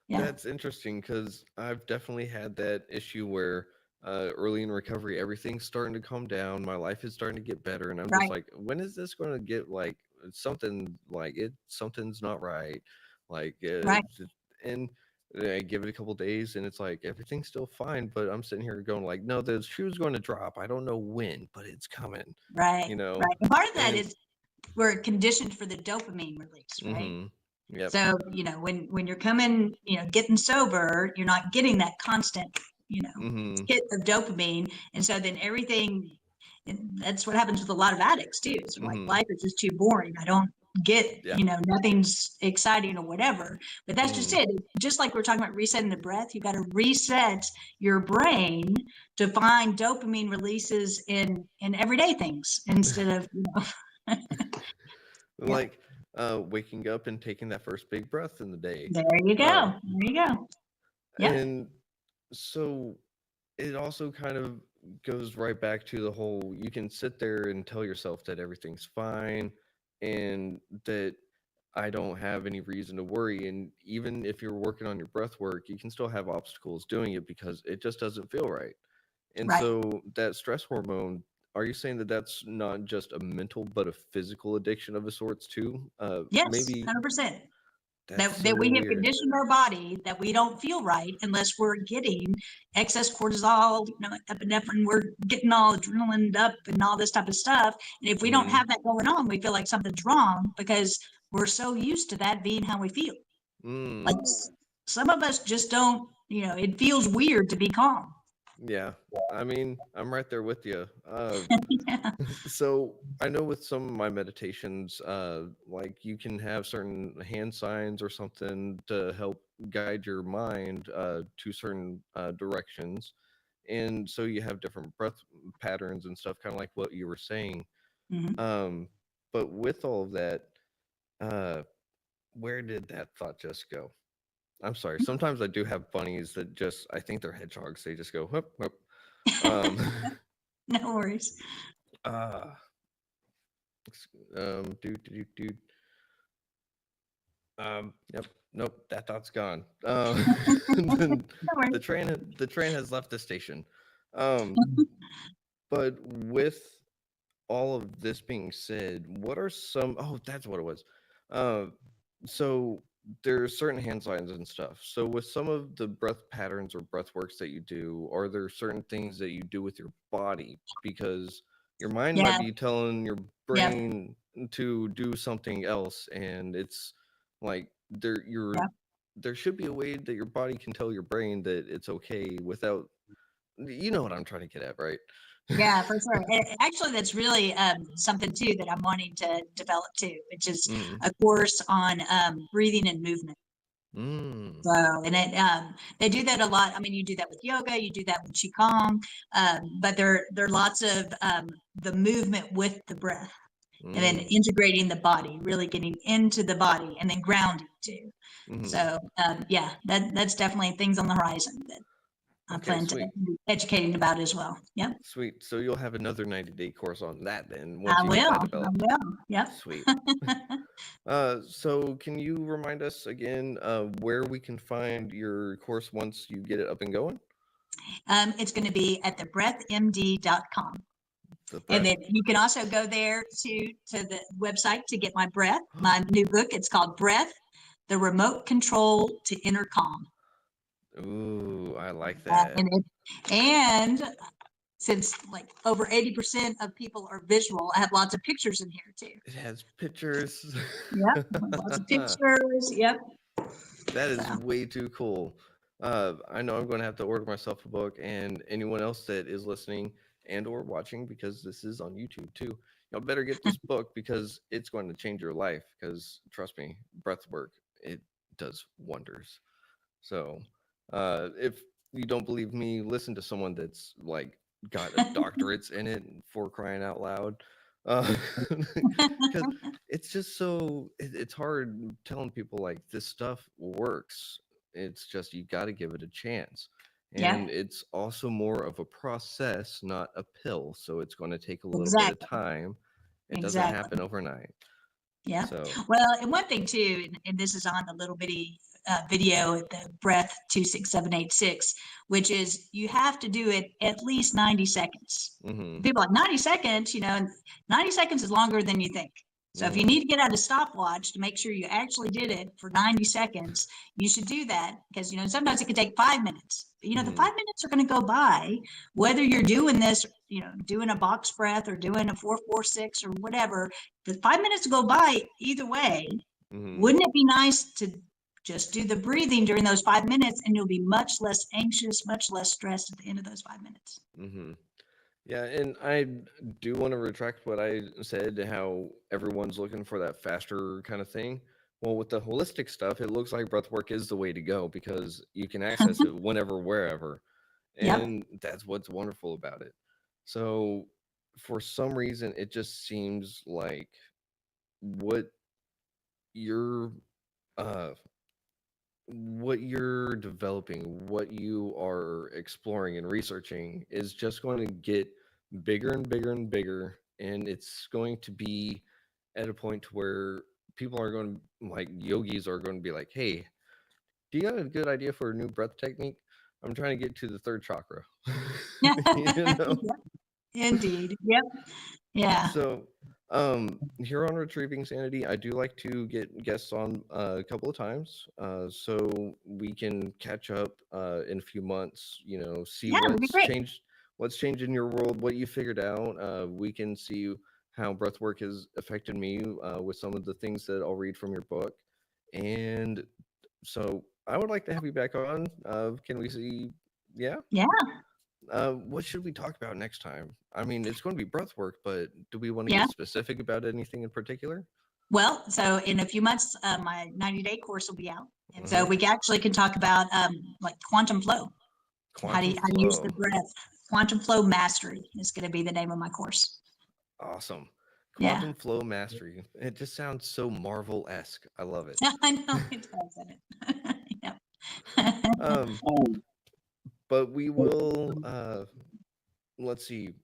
Speaker 2: Yeah.
Speaker 1: That's interesting because I've definitely had that issue where early in recovery, everything's starting to calm down. My life is starting to get better. And I'm just
Speaker 2: Right.
Speaker 1: like, when is this going to get like something like it? Something's not right. Like,
Speaker 2: Right.
Speaker 1: and I give it a couple days and it's like everything's still fine. But I'm sitting here going, like, no, the shoe's going to drop. I don't know when, but it's coming,
Speaker 2: Right.
Speaker 1: you know?
Speaker 2: Right. And part of that
Speaker 1: And,
Speaker 2: is we're conditioned for the dopamine release, right?
Speaker 1: mm-hmm. Yep.
Speaker 2: So, when you're coming, getting sober, you're not getting that constant,
Speaker 1: Mm-hmm.
Speaker 2: hit of dopamine. And so then everything, and that's what happens with a lot of addicts too. It's like
Speaker 1: Mm-hmm.
Speaker 2: life is just too boring. I don't get,
Speaker 1: Yeah.
Speaker 2: nothing's exciting or whatever. But that's just
Speaker 1: Mm-hmm.
Speaker 2: it. Just like we're talking about resetting the breath, you got to reset your brain to find dopamine releases in everyday things instead of, yeah.
Speaker 1: Like waking up and taking that first big breath in the day.
Speaker 2: There you
Speaker 1: Uh,
Speaker 2: go. There you go. Yep.
Speaker 1: and so it also kind of goes right back to the whole you can sit there and tell yourself that everything's fine and that I don't have any reason to worry. And even if you're working on your breath work, you can still have obstacles doing it because it just doesn't feel right. And
Speaker 2: Right.
Speaker 1: so that stress hormone, are you saying that that's not just a mental but a physical addiction of a sorts too?
Speaker 2: Yes.
Speaker 1: Maybe
Speaker 2: 100%.
Speaker 1: That's
Speaker 2: that
Speaker 1: so
Speaker 2: we have
Speaker 1: weird.
Speaker 2: conditioned our body that we don't feel right unless we're getting excess cortisol, epinephrine, we're getting all adrenaline up and all this type of stuff. And if we don't
Speaker 1: Mm,
Speaker 2: have that going on, we feel like something's wrong because we're so used to that being how we feel. Like
Speaker 1: mm.
Speaker 2: some of us just don't, it feels weird to be calm.
Speaker 1: Yeah. I mean, I'm right there with you.
Speaker 2: Yeah.
Speaker 1: So I know with some of my meditations, like you can have certain hand signs or something to help guide your mind to certain directions. And so you have different breath patterns and stuff, kind of like what you were saying.
Speaker 2: Mhm.
Speaker 1: Um, but with all of that, uh, where did that thought just go? I'm sorry. Sometimes I do have bunnies that just, I think they're hedgehogs. They just go, whoop, whoop. Um,
Speaker 2: No worries.
Speaker 1: uh, do. Yep. Nope. That thought's gone. The,
Speaker 2: No worries.
Speaker 1: the train has left the station. Um, but with all of this being said, what are some? Oh, that's what it was. Uh, so there's certain hand signs and stuff. So with some of the breath patterns or breath works that you do, are there certain things that you do with your body? Because your mind might
Speaker 2: Yeah.
Speaker 1: be telling your
Speaker 2: Yep.
Speaker 1: brain to do something else, and it's like
Speaker 2: Yep.
Speaker 1: there should be a way that your body can tell your brain that it's okay without, you know what I'm trying to get at, right?
Speaker 2: Yeah, for sure. Actually, that's really something too that I'm wanting to develop too, which is
Speaker 1: Mm,
Speaker 2: a course on breathing and movement.
Speaker 1: mm,
Speaker 2: So, and they do that a lot. I mean, you do that with yoga, you do that with qigong, but there are lots of the movement with the breath, and then
Speaker 1: mm,
Speaker 2: integrating the body, really getting into the body, and then grounding too.
Speaker 1: mm.
Speaker 2: So, yeah, that's definitely things on the horizon that I
Speaker 1: Okay,
Speaker 2: plan to
Speaker 1: sweet.
Speaker 2: be educating about as well. Yep.
Speaker 1: Sweet. So you'll have another 90-day course on that then once
Speaker 2: I
Speaker 1: you get
Speaker 2: will.
Speaker 1: that
Speaker 2: I
Speaker 1: developed.
Speaker 2: will. Yep.
Speaker 1: Sweet. So can you remind us again where we can find your course once you get it up and going?
Speaker 2: It's going to be at thebreathmd.com.
Speaker 1: The
Speaker 2: And
Speaker 1: breath.
Speaker 2: then you can also go there to the website to get my breath, my new book. It's called Breath, the Remote Control to Inner Calm.
Speaker 1: Ooh, I like
Speaker 2: Uh,
Speaker 1: that.
Speaker 2: and, and since like over 80% of people are visual, I have lots of pictures in here too.
Speaker 1: It has pictures.
Speaker 2: Yep. Lots of pictures. Yep.
Speaker 1: That
Speaker 2: So
Speaker 1: is way too cool. I know I'm going to have to order myself a book, and anyone else that is listening and or watching, because this is on YouTube too. Y'all better get this book because it's going to change your life. Because trust me, breath work, it does wonders. So, if you don't believe me, listen to someone that's like got a doctorates in it for crying out loud. Because it's just it's hard telling people like this stuff works. It's just you got to give it a chance.
Speaker 2: yeah,
Speaker 1: And it's also more of a process, not a pill. So it's going to take a little bit of
Speaker 2: exactly.
Speaker 1: time. It doesn't
Speaker 2: Exactly.
Speaker 1: happen overnight.
Speaker 2: Yeah.
Speaker 1: So,
Speaker 2: Well, and one thing too, and this is on the little bitty video at the breath 26786, which is you have to do it at least 90 seconds.
Speaker 1: mm-hmm,
Speaker 2: People are like 90 seconds, and 90 seconds is longer than you think. So if you
Speaker 1: mm-hmm,
Speaker 2: need to get out a stopwatch to make sure you actually did it for 90 seconds, you should do that because, sometimes it can take 5 minutes. But, the
Speaker 1: mm-hmm,
Speaker 2: 5 minutes are going to go by, whether you're doing this, doing a box breath or doing a 4-4-6 or whatever. The 5 minutes go by either way.
Speaker 1: mm-hmm.
Speaker 2: Wouldn't it be nice to just do the breathing during those 5 minutes, and you'll be much less anxious, much less stressed at the end of those 5 minutes?
Speaker 1: Mm-hmm. Yeah, and I do want to retract what I said, how everyone's looking for that faster kind of thing. Well, with the holistic stuff, it looks like breathwork is the way to go because you can access it whenever, wherever.
Speaker 2: Yep.
Speaker 1: And that's what's wonderful about it. So, for some reason, it just seems like what you're uh what you're developing, what you are exploring and researching is just going to get bigger and bigger and bigger. And it's going to be at a point where people are going to, like yogis are going to be like, hey, do you got a good idea for a new breath technique? I'm trying to get to the third chakra. you know?
Speaker 2: Yep. Indeed. Yep. Yeah.
Speaker 1: So Here on Retrieving Sanity, I do like to get guests on a couple of times, so we can catch up in a few months. You know, see
Speaker 2: Yeah, that'd be great.
Speaker 1: what's changed in your world, what you figured out. We can see how breathwork has affected me with some of the things that I'll read from your book, and so I would like to have you back on. Can we see? Yeah.
Speaker 2: Yeah.
Speaker 1: What should we talk about next time? I mean, it's going to be breath work, but do we want to
Speaker 2: Yeah.
Speaker 1: get specific about anything in particular?
Speaker 2: Well, so in a few months, my 90-day course will be out. And so
Speaker 1: Hmm.
Speaker 2: we actually can talk about like quantum flow.
Speaker 1: Quantum
Speaker 2: How to use the
Speaker 1: flow.
Speaker 2: breath. Quantum flow mastery is going to be the name of my course.
Speaker 1: Awesome.
Speaker 2: Yeah.
Speaker 1: Quantum flow mastery. It just sounds so Marvel-esque. I love it.
Speaker 2: I know it does, isn't it? Yeah.
Speaker 1: Um, but we will let's see.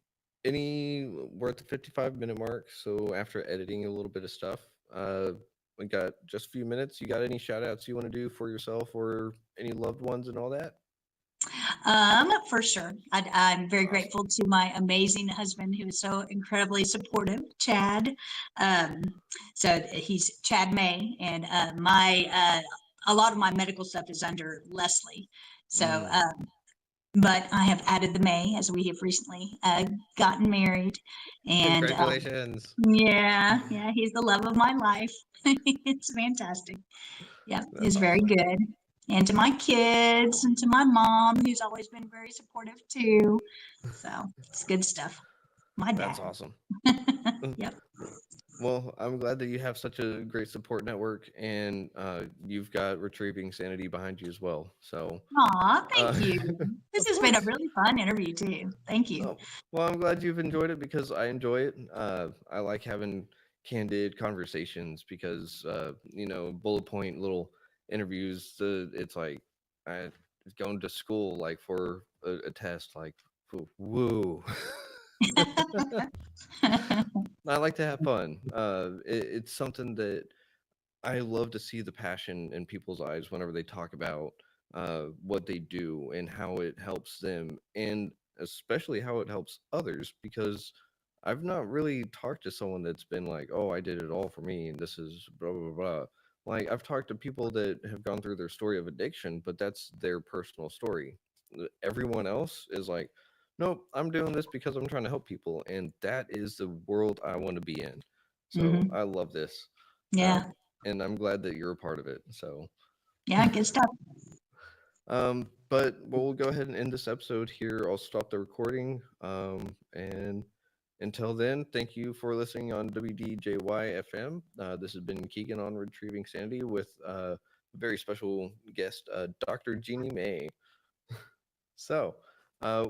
Speaker 1: We're at the 55-minute mark, so after editing a little bit of stuff, we got just a few minutes. You got any shout outs you want to do for yourself or any loved ones and all that?
Speaker 2: For sure. I'm very
Speaker 1: Awesome.
Speaker 2: grateful to my amazing husband who is so incredibly supportive, Chad. Um, so he's Chad May, and a lot of my medical stuff is under Leslie. So,
Speaker 1: Mm.
Speaker 2: but I have added the May as we have recently gotten married, and
Speaker 1: Congratulations.
Speaker 2: yeah, he's the love of my life. It's fantastic. Yeah,
Speaker 1: That's
Speaker 2: he's very
Speaker 1: awesome.
Speaker 2: good. And to my kids and to my mom, who's always been very supportive too. So it's good stuff. My
Speaker 1: That's
Speaker 2: dad.
Speaker 1: awesome.
Speaker 2: Yep.
Speaker 1: Well, I'm glad that you have such a great support network and you've got Retrieving Sanity behind you as well. So,
Speaker 2: Aw, thank
Speaker 1: uh,
Speaker 2: you. This
Speaker 1: of
Speaker 2: has been a
Speaker 1: course.
Speaker 2: really fun interview too. Thank you.
Speaker 1: Oh, well, I'm glad you've enjoyed it because I enjoy it. I like having candid conversations because, bullet point little interviews. It's like I going to school like for a test, like, woo. I like to have fun. It's something that I love to see the passion in people's eyes whenever they talk about what they do and how it helps them, and especially how it helps others. Because I've not really talked to someone that's been like, "Oh, I did it all for me," and this is blah blah blah. Like I've talked to people that have gone through their story of addiction, but that's their personal story. Everyone else is like, "Nope, I'm doing this because I'm trying to help people," and that is the world I want to be in. So
Speaker 2: Hmm.
Speaker 1: I love this. Uh,
Speaker 2: Yeah.
Speaker 1: and I'm glad that you're a part of it. So,
Speaker 2: Yeah. Good stuff.
Speaker 1: but we'll go ahead and end this episode here. I'll stop the recording. And until then, thank you for listening on WDJY FM. This has been Keegan on Retrieving Sanity with a very special guest, Dr. Jeannie May. So,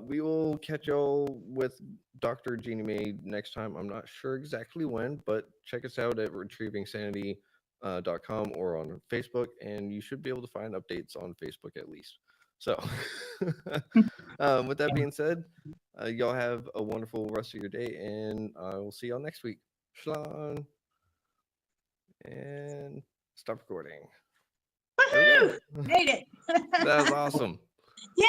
Speaker 1: we will catch y'all with Dr. Jeannie May next time. I'm not sure exactly when, but check us out at retrievingsanity.com or on Facebook, and you should be able to find updates on Facebook at least. So, with that being said, y'all have a wonderful rest of your day, and I will see y'all next week. Shalom, and stop recording. There we go.
Speaker 2: Woohoo! Made it.
Speaker 1: That was awesome.
Speaker 2: Yeah.